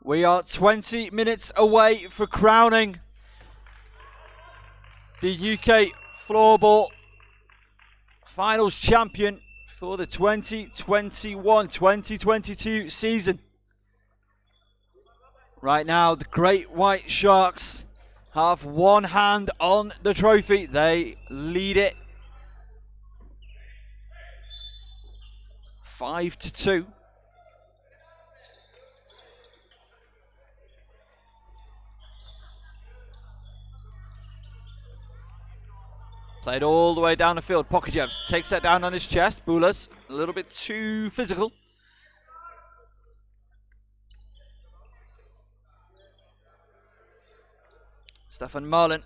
We are 20 minutes away for crowning the UK Floorball Finals champion for the 2021-2022 season. Right now, the Great White Sharks have one hand on the trophy. They lead it 5-2. Played all the way down the field. Pokajevs takes that down on his chest. Bulas, a little bit too physical. Stefan Marlin.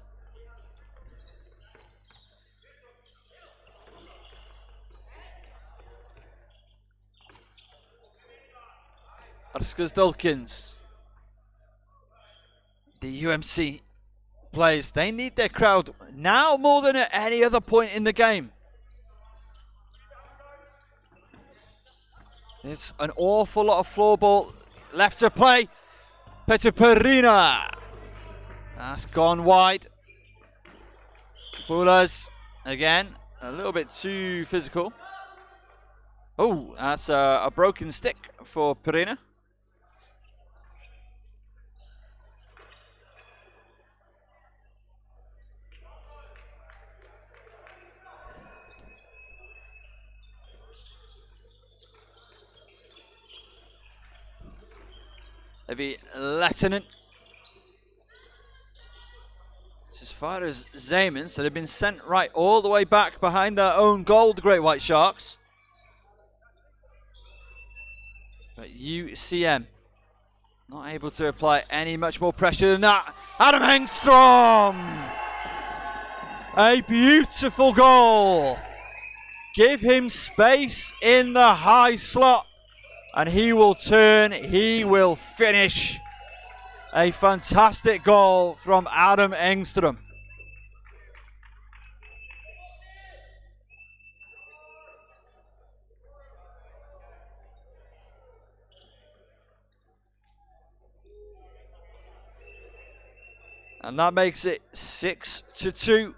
Arskas Dulkins. The UMC players, they need their crowd now more than at any other point in the game. There's an awful lot of floorball left to play. Petr Perina. That's gone wide. Bulas again, a little bit too physical. Oh, that's a broken stick for Perina. Levi Lehtinen. It's as far as Zeman, so they've been sent right all the way back behind their own goal, the Great White Sharks. But UCM Not able to apply any much more pressure than that. Adam Engstrom! A beautiful goal. Give him space in the high slot and he will turn, he will finish. A fantastic goal from Adam Engstrom. And that makes it 6-2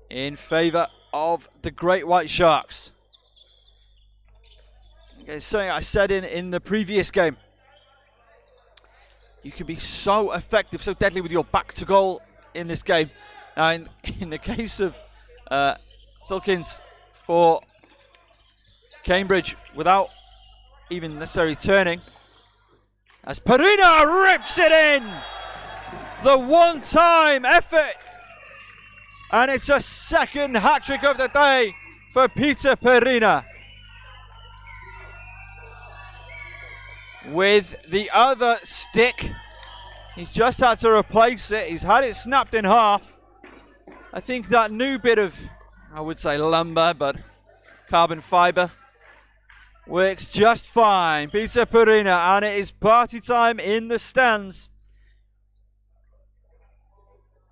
in favour of the Great White Sharks. Okay, something I said in the previous game. You can be so effective, so deadly with your back to goal in this game. Now, in the case of Silkins for Cambridge, without even necessarily turning, as Perina rips it in! The one-time effort! And it's a second hat-trick of the day for Peter Perina. With the other stick, he's just had to replace it. He's had it snapped in half. I think that new bit of, I would say lumber, but carbon fibre works just fine. Peter Perina, and it is party time in the stands.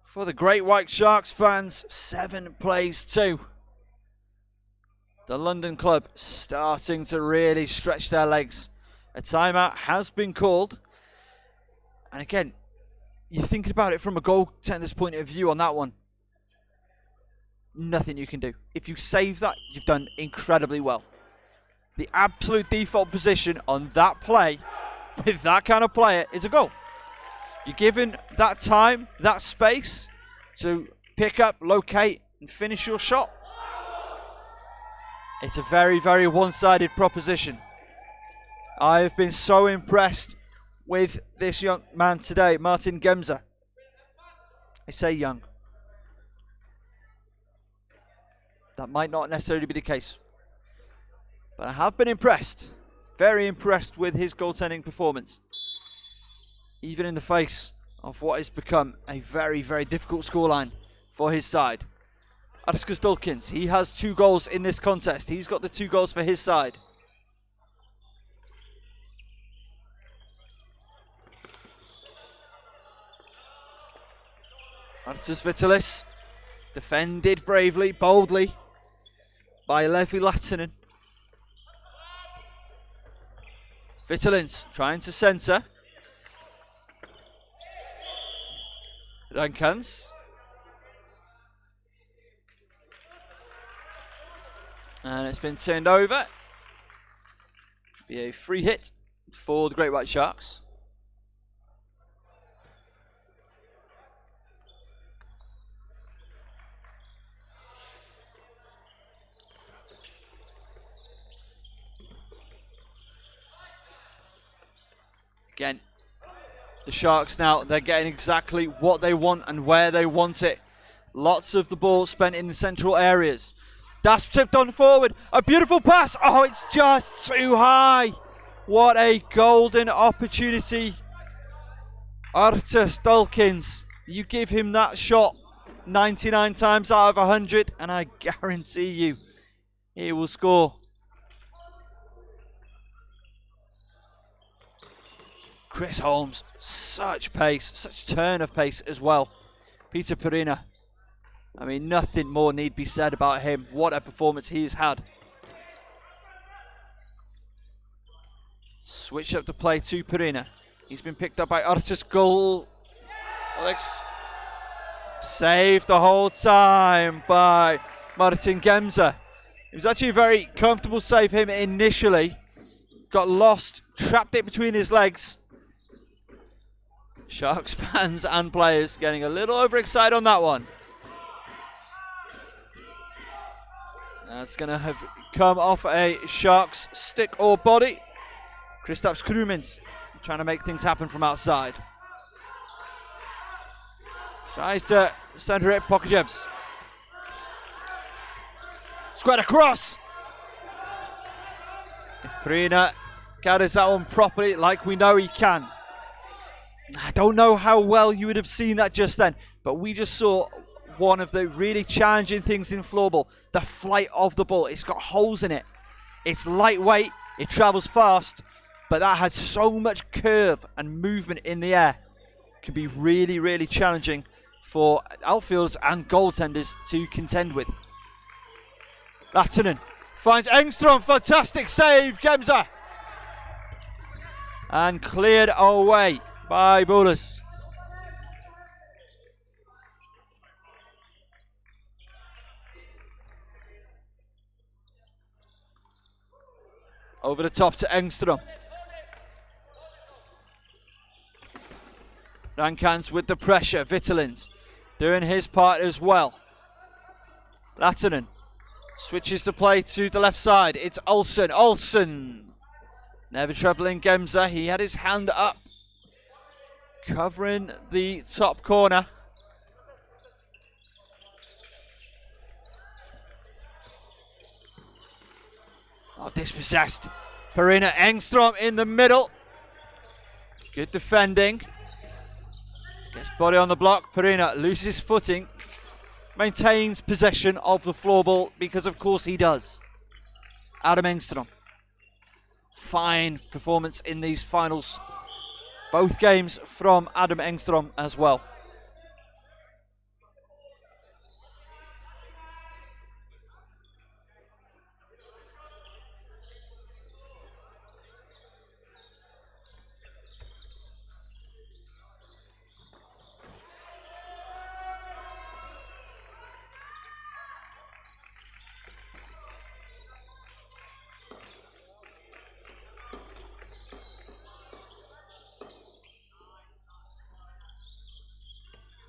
For the Great White Sharks fans, 7-2. The London club starting to really stretch their legs. A timeout has been called. And again, you're thinking about it from a goaltender's point of view on that one. Nothing you can do. If you save that, you've done incredibly well. The absolute default position on that play, with that kind of player, is a goal. You're given that time, that space to pick up, locate, and finish your shot. It's a very, very one-sided proposition. I have been so impressed with this young man today, Martin Gemza. I say young. That might not necessarily be the case. But I have been impressed, very impressed with his goaltending performance. Even in the face of what has become a very, very difficult scoreline for his side. Arskas Dulkins, he has 2 goals in this contest. He's got the 2 goals for his side. Artus Vitalis, defended bravely, boldly by Levi Latinen. Vitalins trying to centre. Rankans. And it's been turned over. Be a free hit for the Great White Sharks. Again, the Sharks now, they're getting exactly what they want and where they want it. Lots of the ball spent in the central areas. That's tipped on forward. A beautiful pass. Oh, it's just too high. What a golden opportunity. Artus Dulkins, you give him that shot 99 times out of 100 and I guarantee you he will score. Chris Holmes, such pace, such turn of pace as well. Peter Perina, I mean, nothing more need be said about him. What a performance he has had. Switch up the play to Perina. He's been picked up by Artus Goal. Alex saved the whole time by Martin Gemza. It was actually a very comfortable save him initially. Got lost, trapped it between his legs. Sharks fans and players getting a little overexcited on that one. That's going to have come off a Sharks stick or body. Kristaps Krumins trying to make things happen from outside. Tries to center it, Pokajevs. Squared across. If Perina gathers that one properly like we know he can. I don't know how well you would have seen that just then, but we just saw one of the really challenging things in floorball, the flight of the ball. It's got holes in it. It's lightweight, it travels fast, but that has so much curve and movement in the air. It can be really, really challenging for outfielders and goaltenders to contend with. Latonen finds Engstrom, fantastic save, Gemza. And cleared away by Boulos. Over the top to Engstrom. Rankans with the pressure. Vittelins doing his part as well. Latonen switches the play to the left side. It's Olsen. Olsen never troubling Gemza. He had his hand up, covering the top corner. Oh, dispossessed. Perina Engstrom in the middle. Good defending. Gets body on the block. Perina loses footing. Maintains possession of the floorball because of course he does. Adam Engstrom. Fine performance in these finals. Both games from Adam Engstrom as well.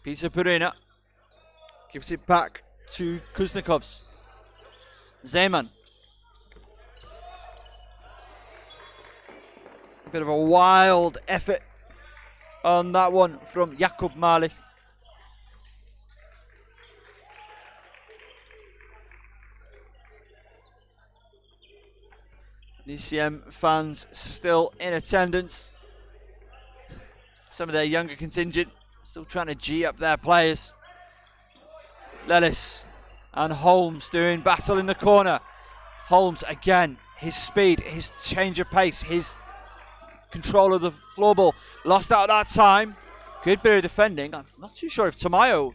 Peter Perina gives it back to Kuznikovs. Zeman. A bit of a wild effort on that one from Jakub Mali. UCM fans still in attendance. Some of their younger contingent still trying to G up their players. Lellis and Holmes doing battle in the corner. Holmes again, his speed, his change of pace, his control of the floorball. Lost out that time. Good bit of defending. I'm not too sure if Tamayo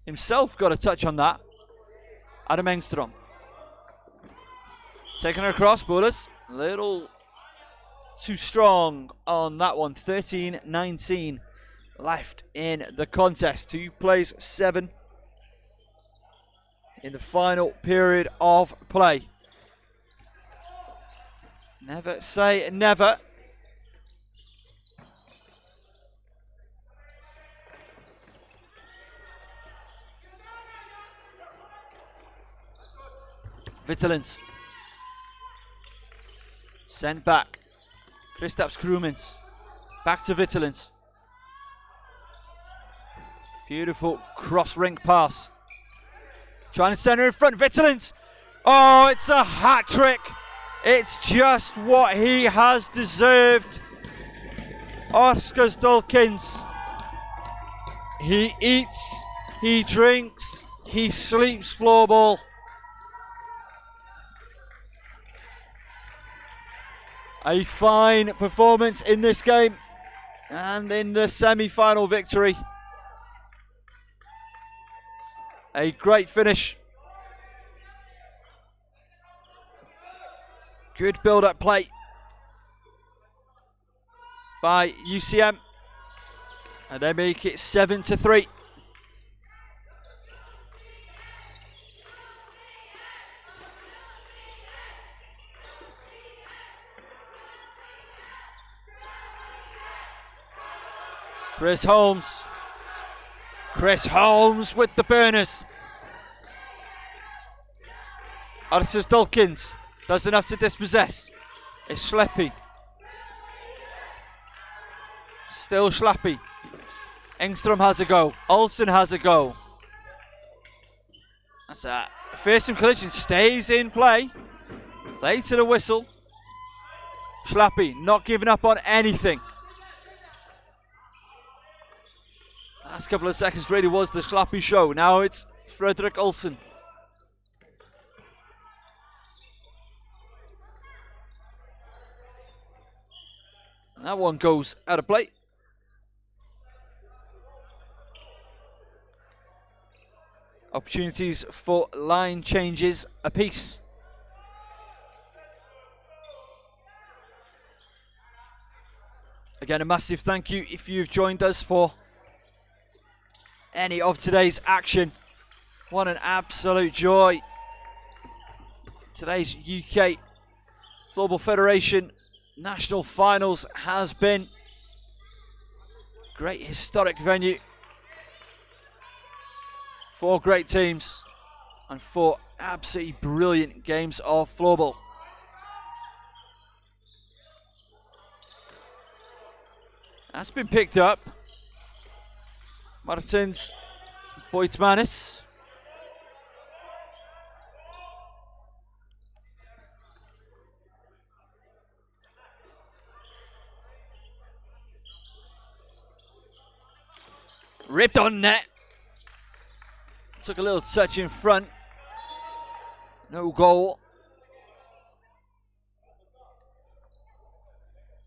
himself got a touch on that. Adam Engstrom. Taking her across, Boulos. A little too strong on that one. 13-19. Left in the contest. 2 plays 7 in the final period of play. Never say never. Vittelins sent back. Kristaps Krumins back to Vittelins. Beautiful cross-rink pass. Trying to center in front. Vittelins. Oh, it's a hat trick. It's just what he has deserved. Oscar Stolkins. He eats, he drinks, he sleeps floorball. A fine performance in this game and in the semi-final victory. A great finish. Good build-up play by UCM. And they make it 7-3. Chris Holmes. Chris Holmes with the burners. Artis Dulkins does enough to dispossess. It's Schleppy. Still Schlappy. Engstrom has a go. Olsen has a go. That's a fearsome collision. Stays in play. Play to the whistle. Schlappy not giving up on anything. Last couple of seconds really was the Schlappy show. Now it's Frederick Olsen. And that one goes out of play. Opportunities for line changes apiece. Again, a massive thank you if you've joined us for any of today's action. What an absolute joy. Today's UK Floorball Federation National Finals has been. Great historic venue. 4 great teams and 4 absolutely brilliant games of floorball. That's been picked up. Martins Boitmanis. Ripped on net. Took a little touch in front. No goal.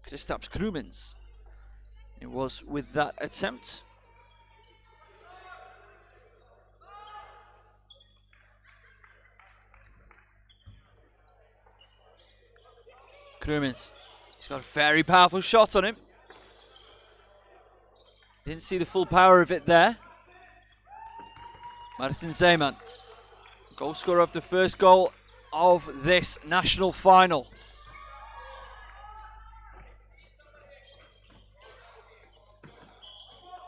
Kristaps Krumins. It was with that attempt. Krumins. He's got a very powerful shot on him. Didn't see the full power of it there. Martin Zeeman, goal scorer of the first goal of this national final.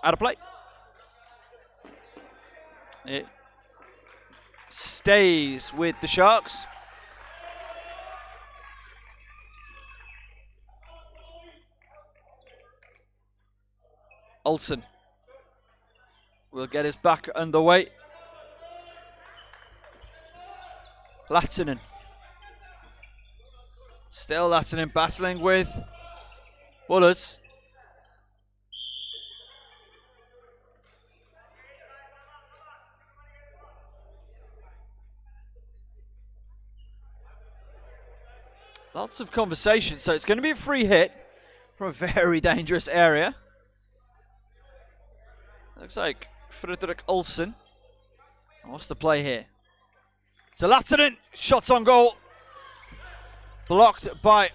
Out of play. It stays with the Sharks. Olsen will get us back underway. Lattinen. Still Lattinen battling with Bullers. Lots of conversation, so it's going to be a free hit from a very dangerous area. Looks like Frederick Olsen. What's the play here? To Lattinen, shots on goal. Blocked by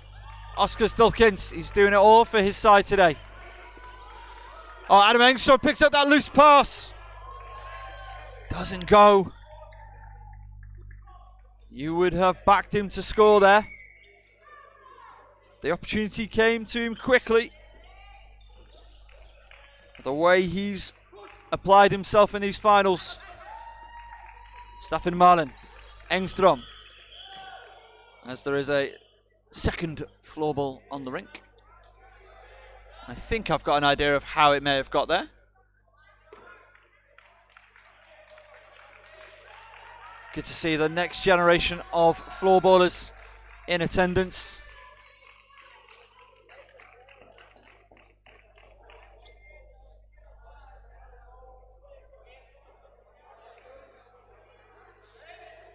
Oscar Stulkins. He's doing it all for his side today. Oh, Adam Engstrom picks up that loose pass. Doesn't go. You would have backed him to score there. The opportunity came to him quickly. The way he's applied himself in these finals. Staffan Marlin. Engstrom, as there is a second floorball on the rink. I think I've got an idea of how it may have got there. Good to see the next generation of floorballers in attendance.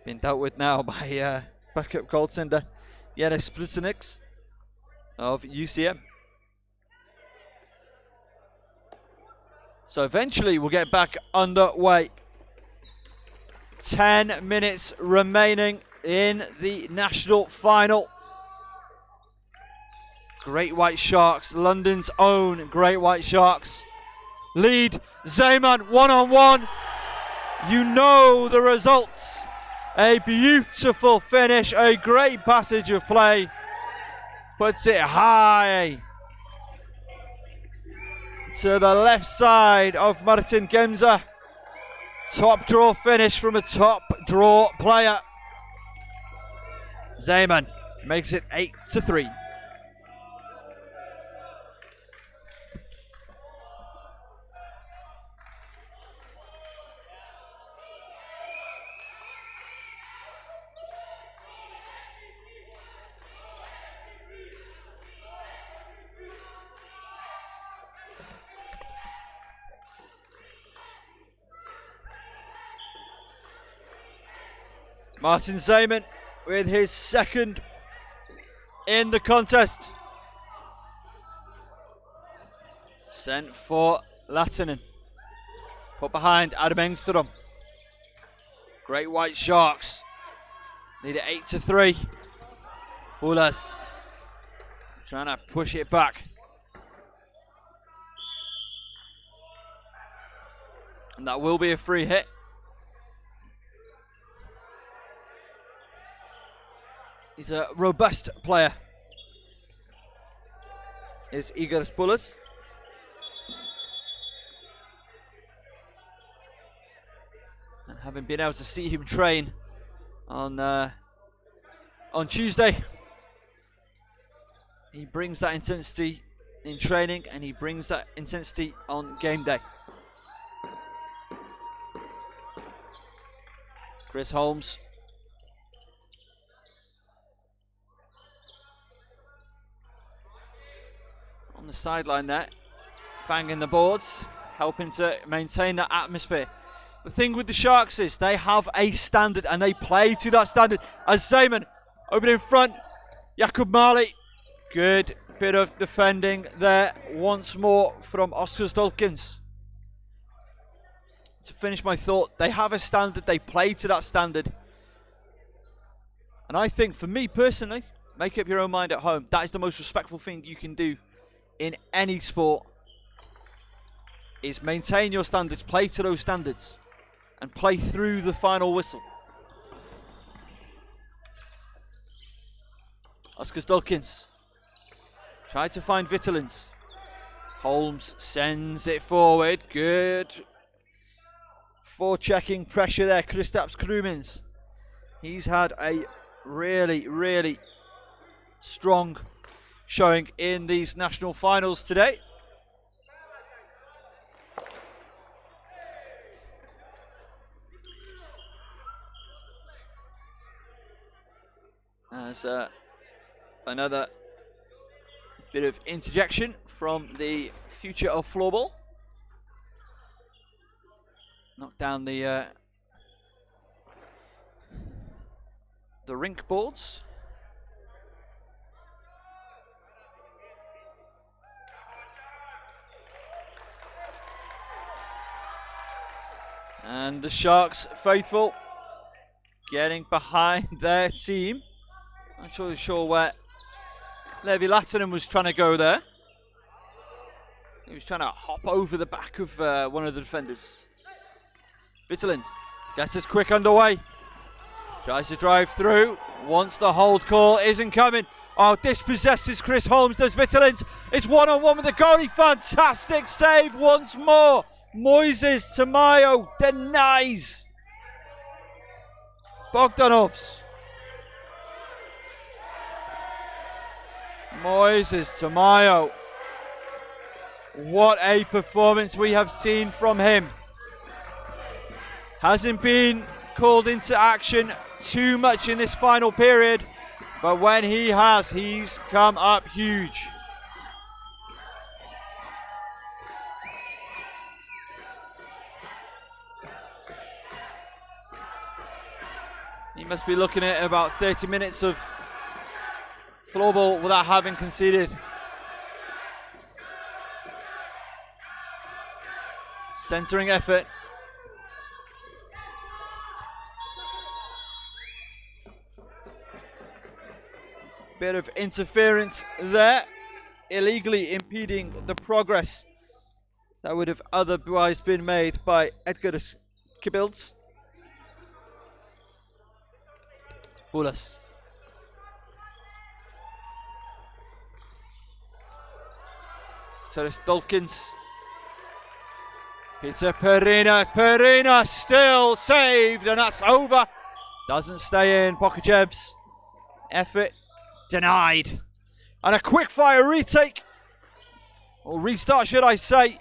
Being dealt with now by backup goaltender Yanis Plutiniks of UCM. So eventually we'll get back underway. 10 minutes remaining in the national final. Great White Sharks, London's own Great White Sharks. Lead Zeeman one-on-one. You know the results. A beautiful finish, a great passage of play. Puts it high to the left side of Martin Gemza. Top draw finish from a top draw player. Zeeman makes it 8-3. Martin Zeman with his second in the contest. Sent for Latinen. Put behind Adam Engstrom. Great White Sharks lead it 8-3. Ulas trying to push it back. And that will be a free hit. He's a robust player. Is Igor Spulas. And having been able to see him train on Tuesday, he brings that intensity in training and he brings that intensity on game day. Chris Holmes. On the sideline there, banging the boards, helping to maintain that atmosphere. The thing with the Sharks is they have a standard and they play to that standard. As Zeman open in front, Jakub Marley. Good bit of defending there once more from Oscar Stolkins. To finish my thought, they have a standard, they play to that standard. And I think for me personally, make up your own mind at home. That is the most respectful thing you can do in any sport, is maintain your standards, play to those standards, and play through the final whistle. Oscar Stolkins tried to find Vitulins. Holmes sends it forward. Good for-checking pressure there, Kristaps Krumins. He's had a really, really strong showing in these national finals today. As another bit of interjection from the future of floorball. Knock down the rink boards. And the Sharks faithful getting behind their team. Not really sure where Levi Latinen was trying to go there. He was trying to hop over the back of one of the defenders. Vitulins gets us quick underway. Tries to drive through. Once the hold call isn't coming. Oh, dispossesses Chris Holmes, does Vitulins. It's one-on-one with the goalie. Fantastic save once more. Moises Tamayo denies Bogdanovs. Moises Tamayo. What a performance we have seen from him. Hasn't been called into action too much in this final period, but when he has, he's come up huge. He must be looking at about 30 minutes of floorball without having conceded. Centering effort. Bit of interference there, illegally impeding the progress that would have otherwise been made by Edgar Kibils. Bulas. Teres Dolkins. Peter Perina still saved, and that's over. Doesn't stay in. Pokachev's effort denied. And a quick fire retake, or restart should I say.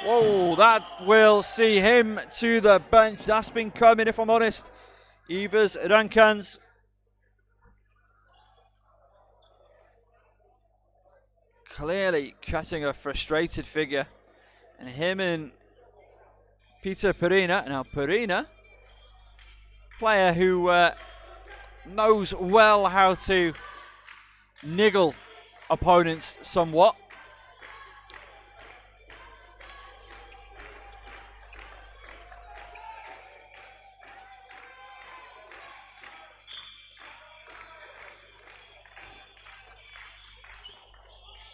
Whoa, that will see him to the bench. That's been coming, if I'm honest. Ivers Rankans. Clearly cutting a frustrated figure. And him and Peter Perina. Now Perina, player who knows well how to niggle opponents somewhat.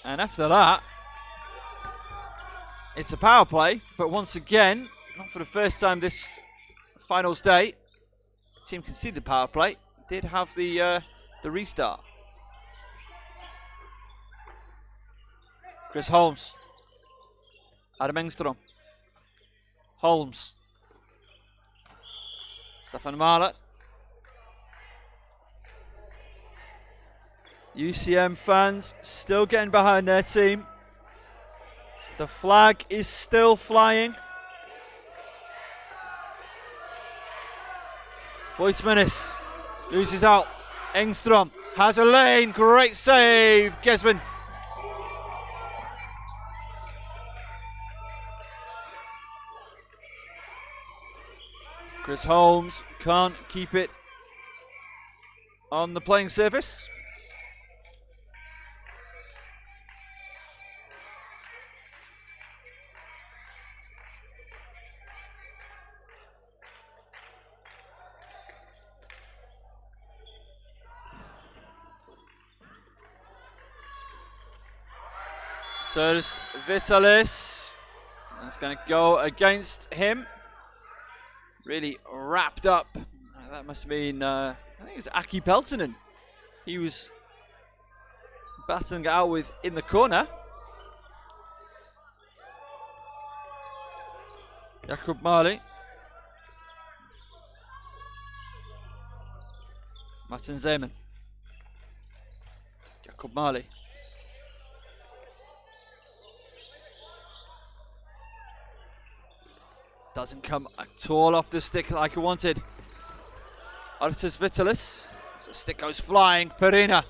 And after that, it's a power play, but once again, not for the first time this finals day, the team conceded power play, did have the restart. Chris Holmes, Adam Engstrom, Holmes, Stefan Mahler. UCM fans still getting behind their team. The flag is still flying. Voigtmanis loses out. Engstrom has a lane. Great save, Gesman. Chris Holmes can't keep it on the playing surface. So there's Vitalis. That's going to go against him. Really wrapped up. That must have been, I think it was Aki Peltonen. He was battling it out with in the corner. Jakub Marley. Martin Zeman. Jakub Marley. Doesn't come at all off the stick like I wanted. Artis Vitalis. So the stick goes flying. Perina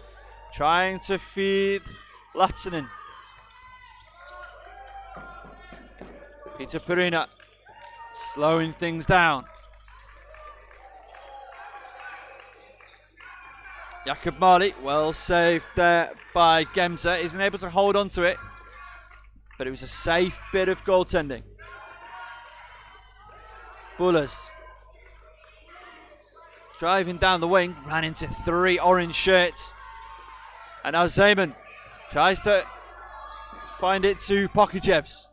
trying to feed Latsinen. Peter Perina slowing things down. Jakub Marley, well saved there by Gemza. Isn't able to hold on to it, but it was a safe bit of goaltending. Bullers driving down the wing, ran into 3 orange shirts. And now Zeman tries to find it to Pokajevs.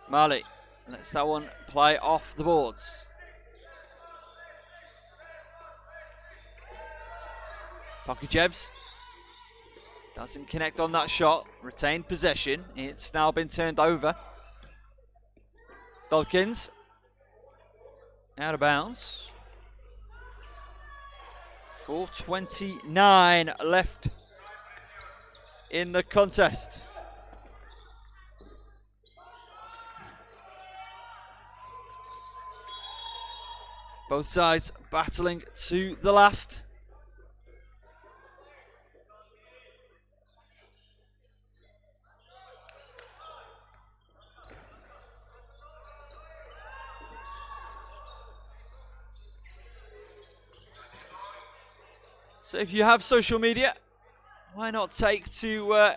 Marley lets that one play off the boards. Pokajevs doesn't connect on that shot. Retained possession. It's now been turned over. Dawkins out of bounds. 4:29 left in the contest. Both sides battling to the last. So if you have social media, why not take to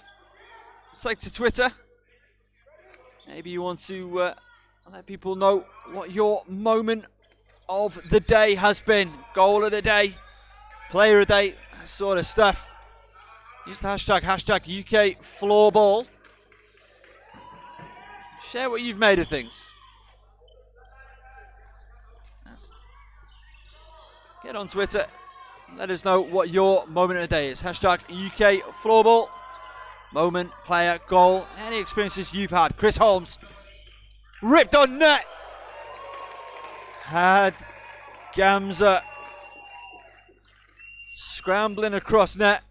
Twitter? Maybe you want to let people know what your moment of the day has been. Goal of the day, player of the day, that sort of stuff. Use the hashtag UK Floorball. Share what you've made of things. Get on Twitter. Let us know what your moment of the day is. Hashtag UK Floorball. Moment, player, goal, any experiences you've had. Chris Holmes ripped on net. Had Gamza scrambling across net.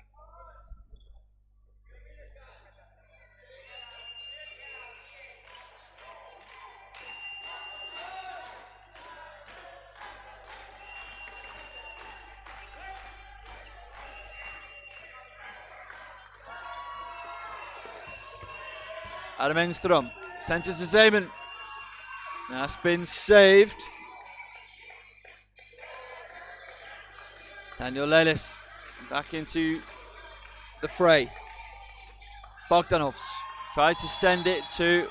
Adam Engstrom sends it to Zeman. That's been saved. Daniel Lelis back into the fray. Bogdanovs tried to send it to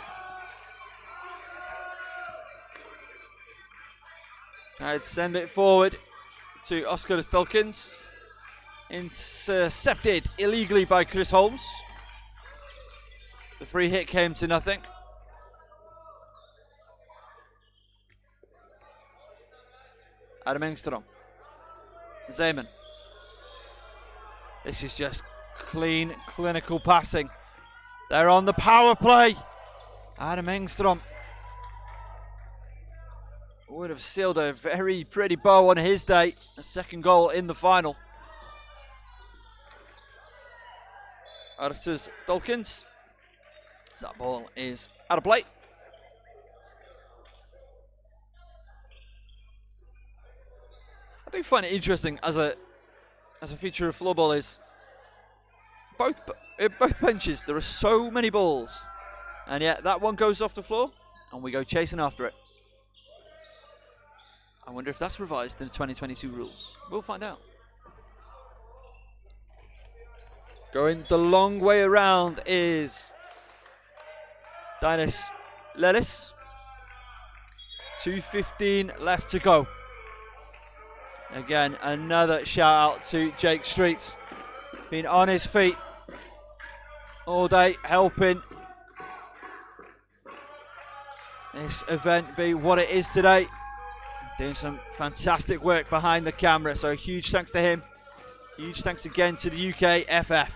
forward to Oscar Stolkins. Intercepted illegally by Chris Holmes. The free hit came to nothing. Adam Engstrom. Zeman. This is just clean, clinical passing. They're on the power play. Adam Engstrom would have sealed a very pretty bow on his day. A second goal in the final. Artus Dawkins. That ball is out of play. I do find it interesting as a feature of floorball is both benches there are so many balls, and yet that one goes off the floor and we go chasing after it. I wonder if that's revised in the 2022 rules. We'll find out. Going the long way around is Dinas Lelis. 2:15 left to go. Again, another shout out to Jake Streets. Been on his feet all day, helping this event be what it is today. Doing some fantastic work behind the camera, so huge thanks to him. Huge thanks again to the UKFF.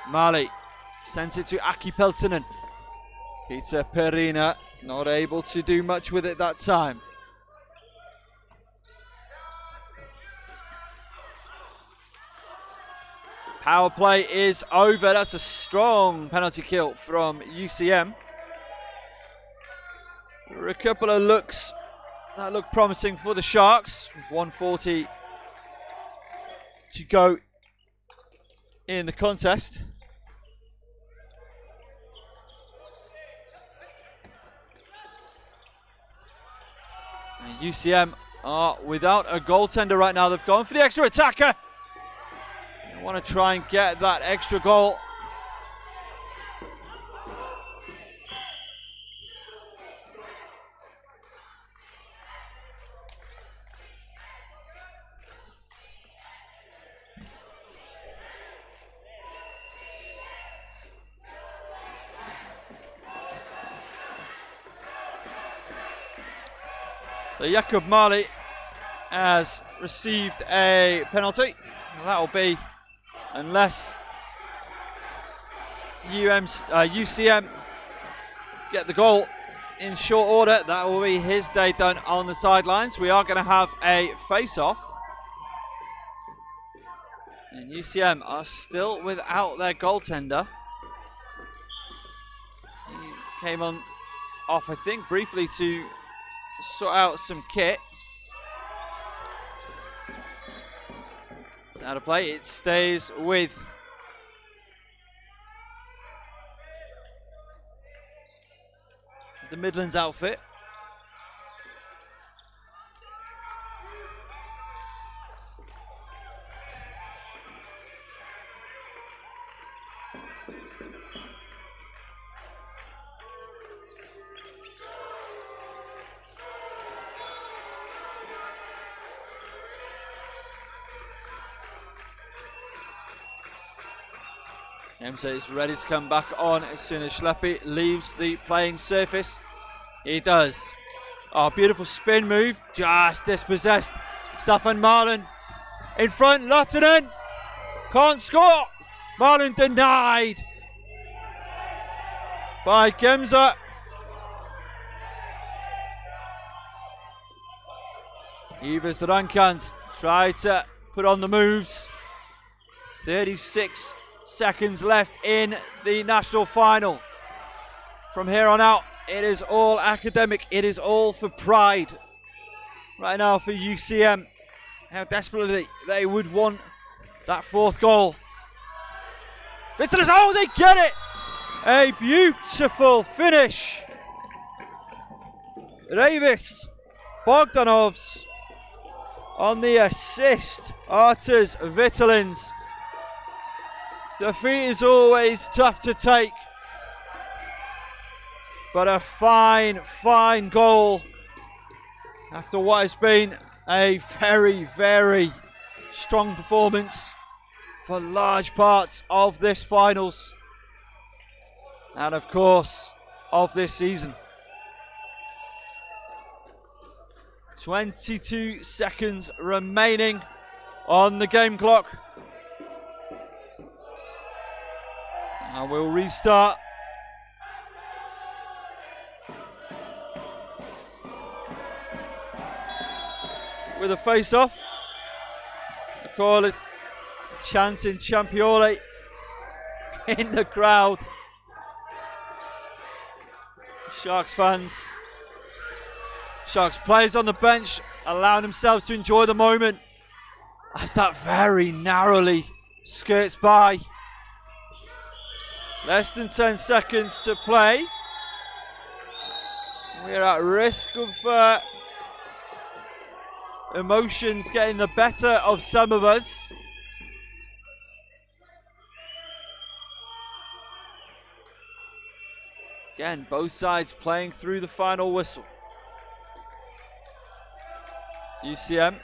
Marley sends it to Aki Peltonen. Peter Perina not able to do much with it that time. Power play is over. That's a strong penalty kill from UCM. There were a couple of looks that look promising for the Sharks, with 1:40 to go in the contest. And UCM are without a goaltender right now. They've gone for the extra attacker. They want to try and get that extra goal. So Jakob Marley has received a penalty. Well, that will be, unless UCM get the goal in short order, that will be his day done on the sidelines. We are going to have a face-off. And UCM are still without their goaltender. He came off, I think, briefly to sort out some kit. It's out of play. It stays with the Midlands outfit. Nemza is ready to come back on as soon as Schleppy leaves the playing surface. He does. Oh, beautiful spin move. Just dispossessed. Staffan Marlin in front. Lottinen can't score. Marlin denied by Gemza. Ivers Rankant tried to put on the moves. 36 seconds left in the national final. From here on out, it is all academic. It is all for pride. Right now for UCM, how desperately they would want that fourth goal. Visitors, oh, they get it! A beautiful finish. Davis Bogdanovs on the assist. Arturs Vitalins. Defeat is always tough to take, but a fine, fine goal after what has been a very, very strong performance for large parts of this finals and of course of this season. 22 seconds remaining on the game clock. And we'll restart. With a face-off. The call is chanting Champiole in the crowd. Sharks fans. Sharks players on the bench allowing themselves to enjoy the moment as that very narrowly skirts by. Less than 10 seconds to play. We're at risk of emotions getting the better of some of us. Again, both sides playing through the final whistle. UCM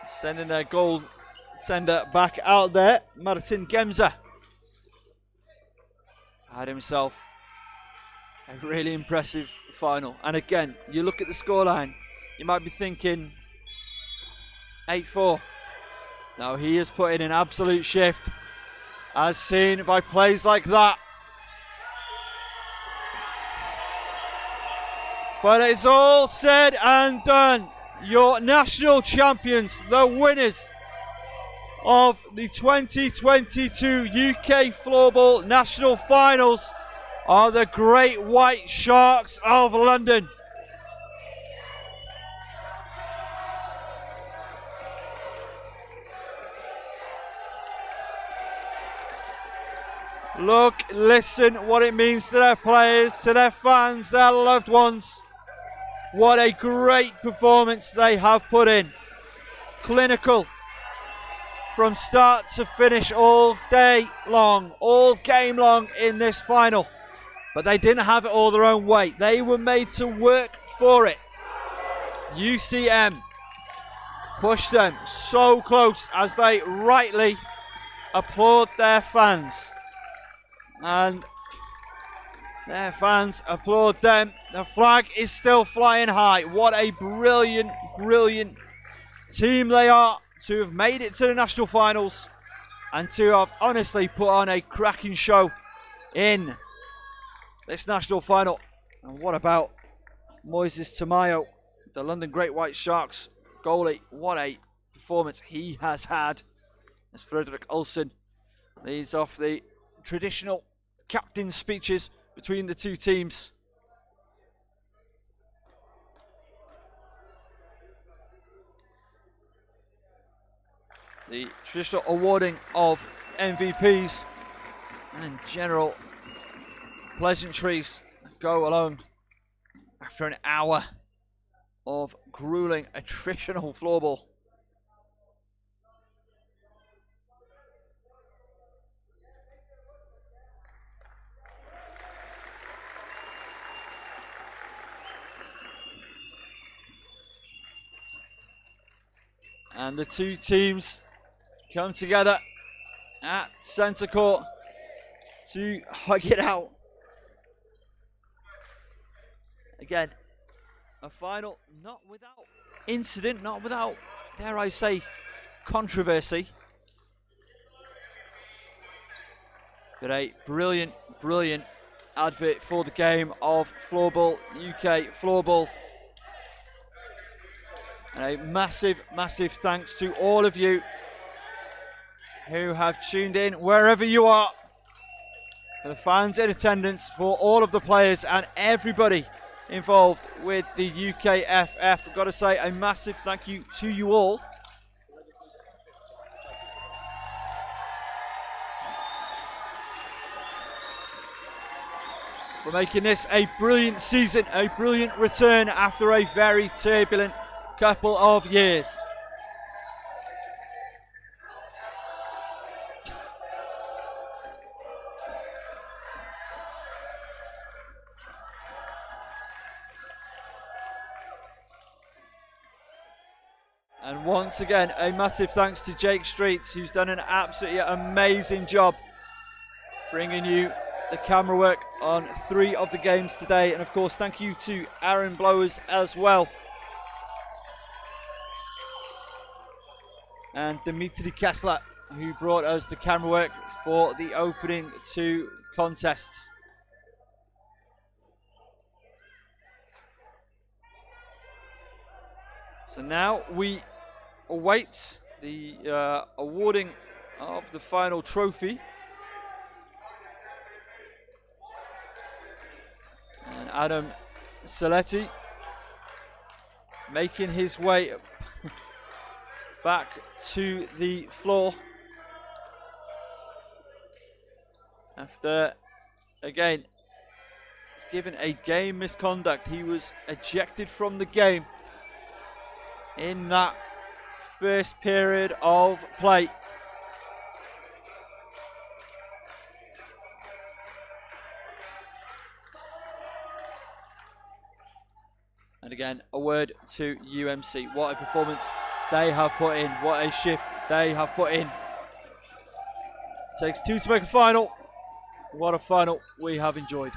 sending their goal sender back out there. Martin Gemza had himself a really impressive final. And again, you look at the scoreline, you might be thinking 8-4. Now he has put in an absolute shift, as seen by plays like that. But it's all said and done. Your national champions, the winners of the 2022 UK Floorball National Finals, are the Great White Sharks of London. Look, listen what it means to their players, to their fans, their loved ones. What a great performance they have put in. Clinical from start to finish, all day long, all game long in this final. But they didn't have it all their own way. They were made to work for it. UCM pushed them so close as they rightly applaud their fans. And their fans applaud them. The flag is still flying high. What a brilliant, brilliant team they are to have made it to the national finals and to have honestly put on a cracking show in this national final. And what about Moises Tamayo, the London Great White Sharks goalie? What a performance he has had as Frederick Olsen leads off the traditional captain speeches between the two teams. The traditional awarding of MVPs and general pleasantries go alone after an hour of grueling attritional floorball. And the two teams come together at centre court to hug it out. Again, a final not without incident, not without, dare I say, controversy. But a brilliant, brilliant advert for the game of Floorball, UK Floorball. And a massive, massive thanks to all of you who have tuned in wherever you are. For the fans in attendance, for all of the players and everybody involved with the UKFF. I've got to say a massive thank you to you all. for making this a brilliant season, a brilliant return after a very turbulent couple of years. And once again, a massive thanks to Jake Streets, who's done an absolutely amazing job bringing you the camera work on 3 of the games today. And of course, thank you to Aaron Blowers as well. And Dimitri Kessler, who brought us the camera work for the opening 2 contests. So now we await the awarding of the final trophy. And Adam Saletti making his way back to the floor after, again, was given a game misconduct. He was ejected from the game in that first period of play. And again, a word to UMC. What a performance they have put in. What a shift they have put in. Takes 2 to make a final. What a final we have enjoyed.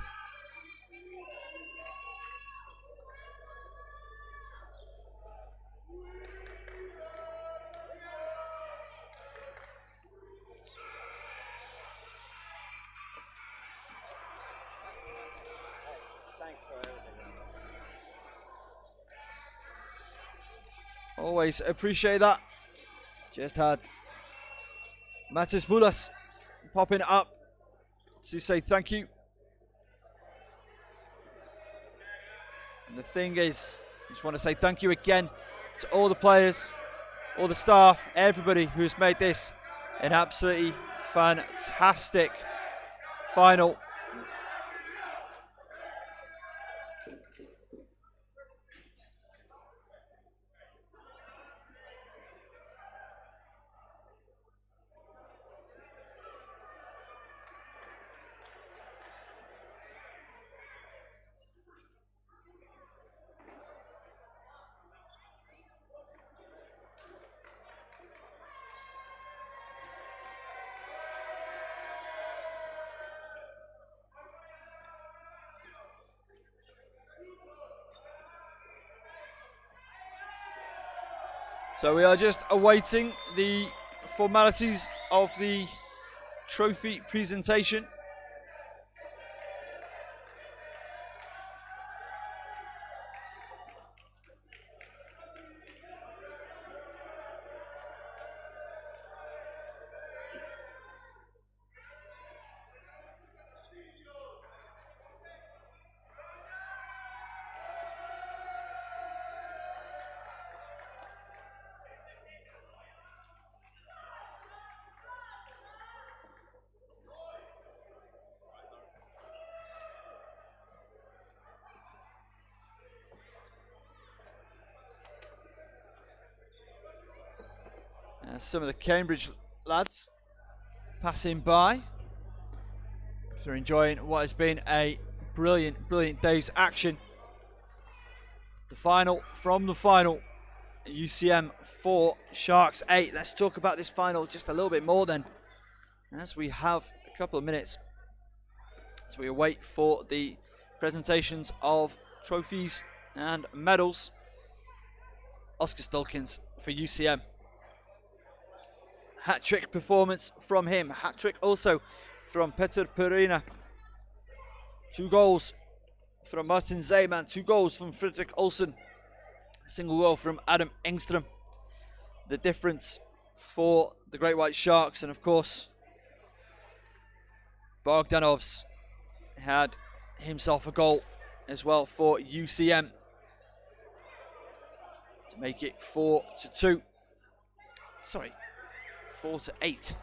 Thanks for everything. Always appreciate that. Just had Matis Boulas popping up to say thank you. And the thing is, I just want to say thank you again to all the players, all the staff, everybody who's made this an absolutely fantastic final. So we are just awaiting the formalities of the trophy presentation. Some of the Cambridge lads passing by after enjoying what has been a brilliant day's action. The final from the final, UCM 4, Sharks 8. Let's talk about this final just a little bit more then, as we have a couple of minutes as we await for the presentations of trophies and medals. Oscar Stulkins for UCM. Hat-trick performance from him. Hat-trick also from Peter Perina. 2 goals from Martin Zeeman. 2 goals from Fredrik Olsen. A single goal from Adam Engström. The difference for the Great White Sharks. And of course, Bogdanovs had himself a goal as well for UCM to make it 4-2. Sorry, 4-8.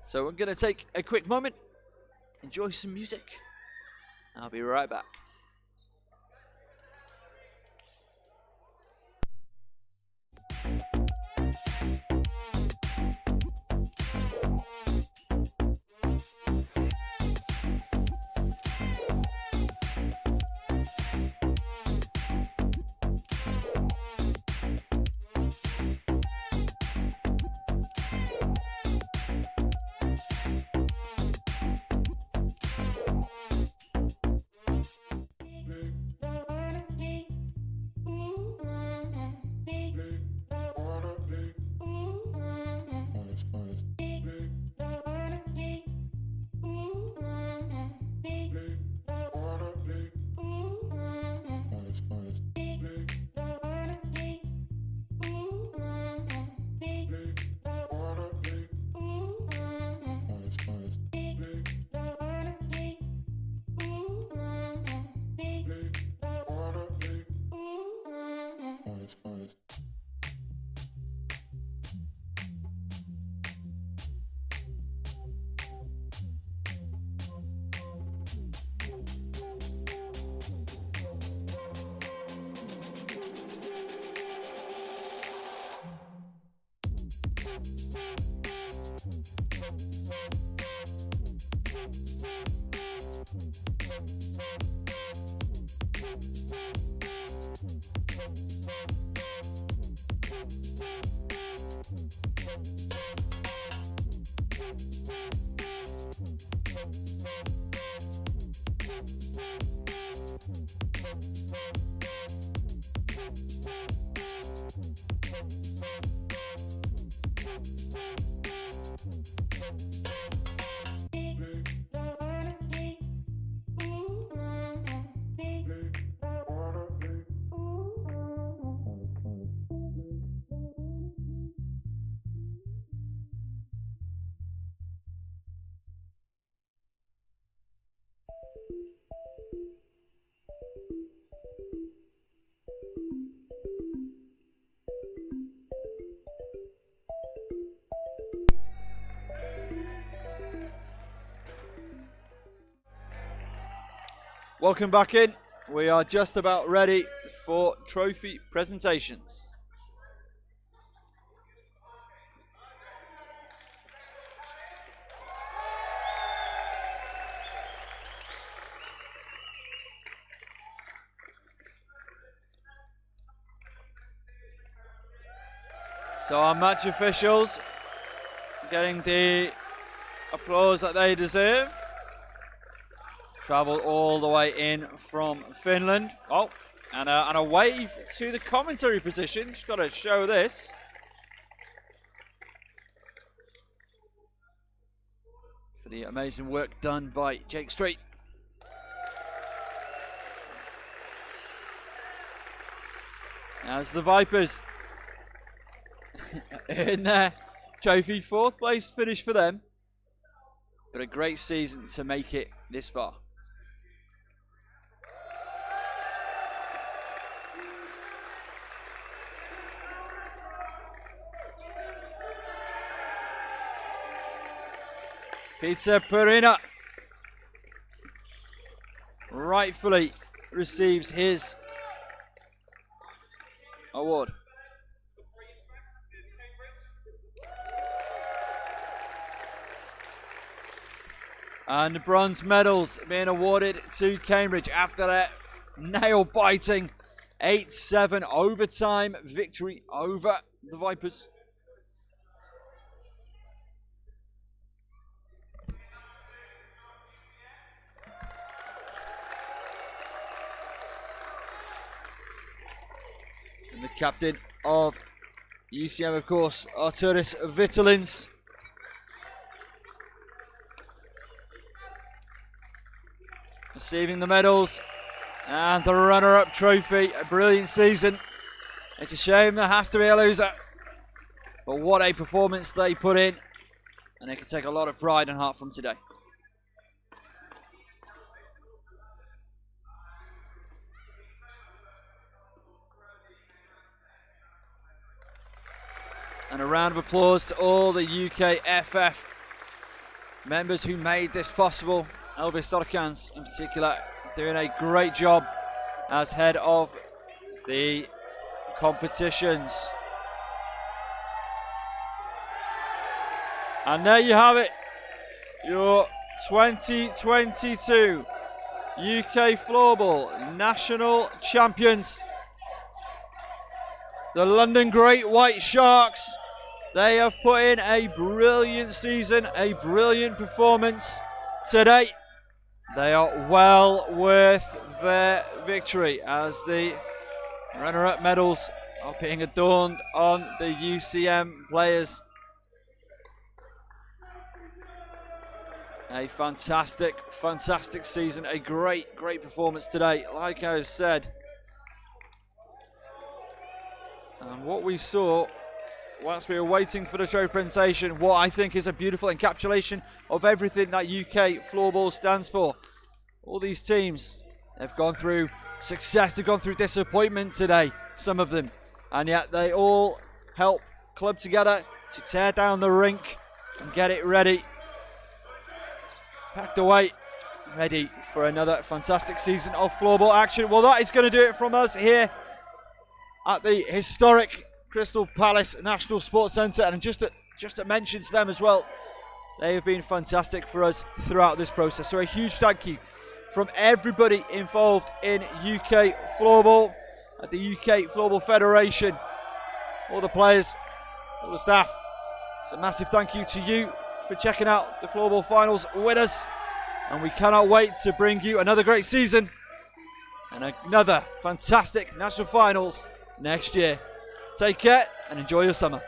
So we're going to take a quick moment, enjoy some music. I'll be right back. Welcome back in. We are just about ready for trophy presentations. So our match officials getting the applause that they deserve. Travel all the way in from Finland. Oh, and a wave to the commentary position. Just got to show this. For the amazing work done by Jake Street. As the Vipers in their trophy, 4th place finish for them. But a great season to make it this far. Peter Perina rightfully receives his award. And the bronze medals being awarded to Cambridge after that nail-biting 8-7 overtime victory over the Vipers. And the captain of UCM, of course, Arturis Vitalins. Receiving the medals and the runner-up trophy. A brilliant season. It's a shame there has to be a loser. But what a performance they put in. And they can take a lot of pride and heart from today. And a round of applause to all the UKFF members who made this possible. Elvis Storkans in particular doing a great job as head of the competitions. And there you have it, your 2022 UK Floorball National Champions. The London Great White Sharks. They have put in a brilliant season, a brilliant performance today. They are well worth their victory as the runner-up medals are being adorned on the UCM players. A fantastic, fantastic season, a great, great performance today, like I said. And what we saw, whilst we were waiting for the trophy presentation, what I think is a beautiful encapsulation of everything that UK Floorball stands for. All these teams have gone through success, they've gone through disappointment today, some of them, and yet they all help club together to tear down the rink and get it ready, packed away, ready for another fantastic season of floorball action. Well, that is going to do it from us here at the historic Crystal Palace National Sports Centre, and just to mention to them as well, they have been fantastic for us throughout this process. So a huge thank you from everybody involved in UK Floorball, at the UK Floorball Federation, all the players, all the staff. So a massive thank you to you for checking out the Floorball Finals with us, and we cannot wait to bring you another great season and another fantastic National Finals next year. Take care and enjoy your summer.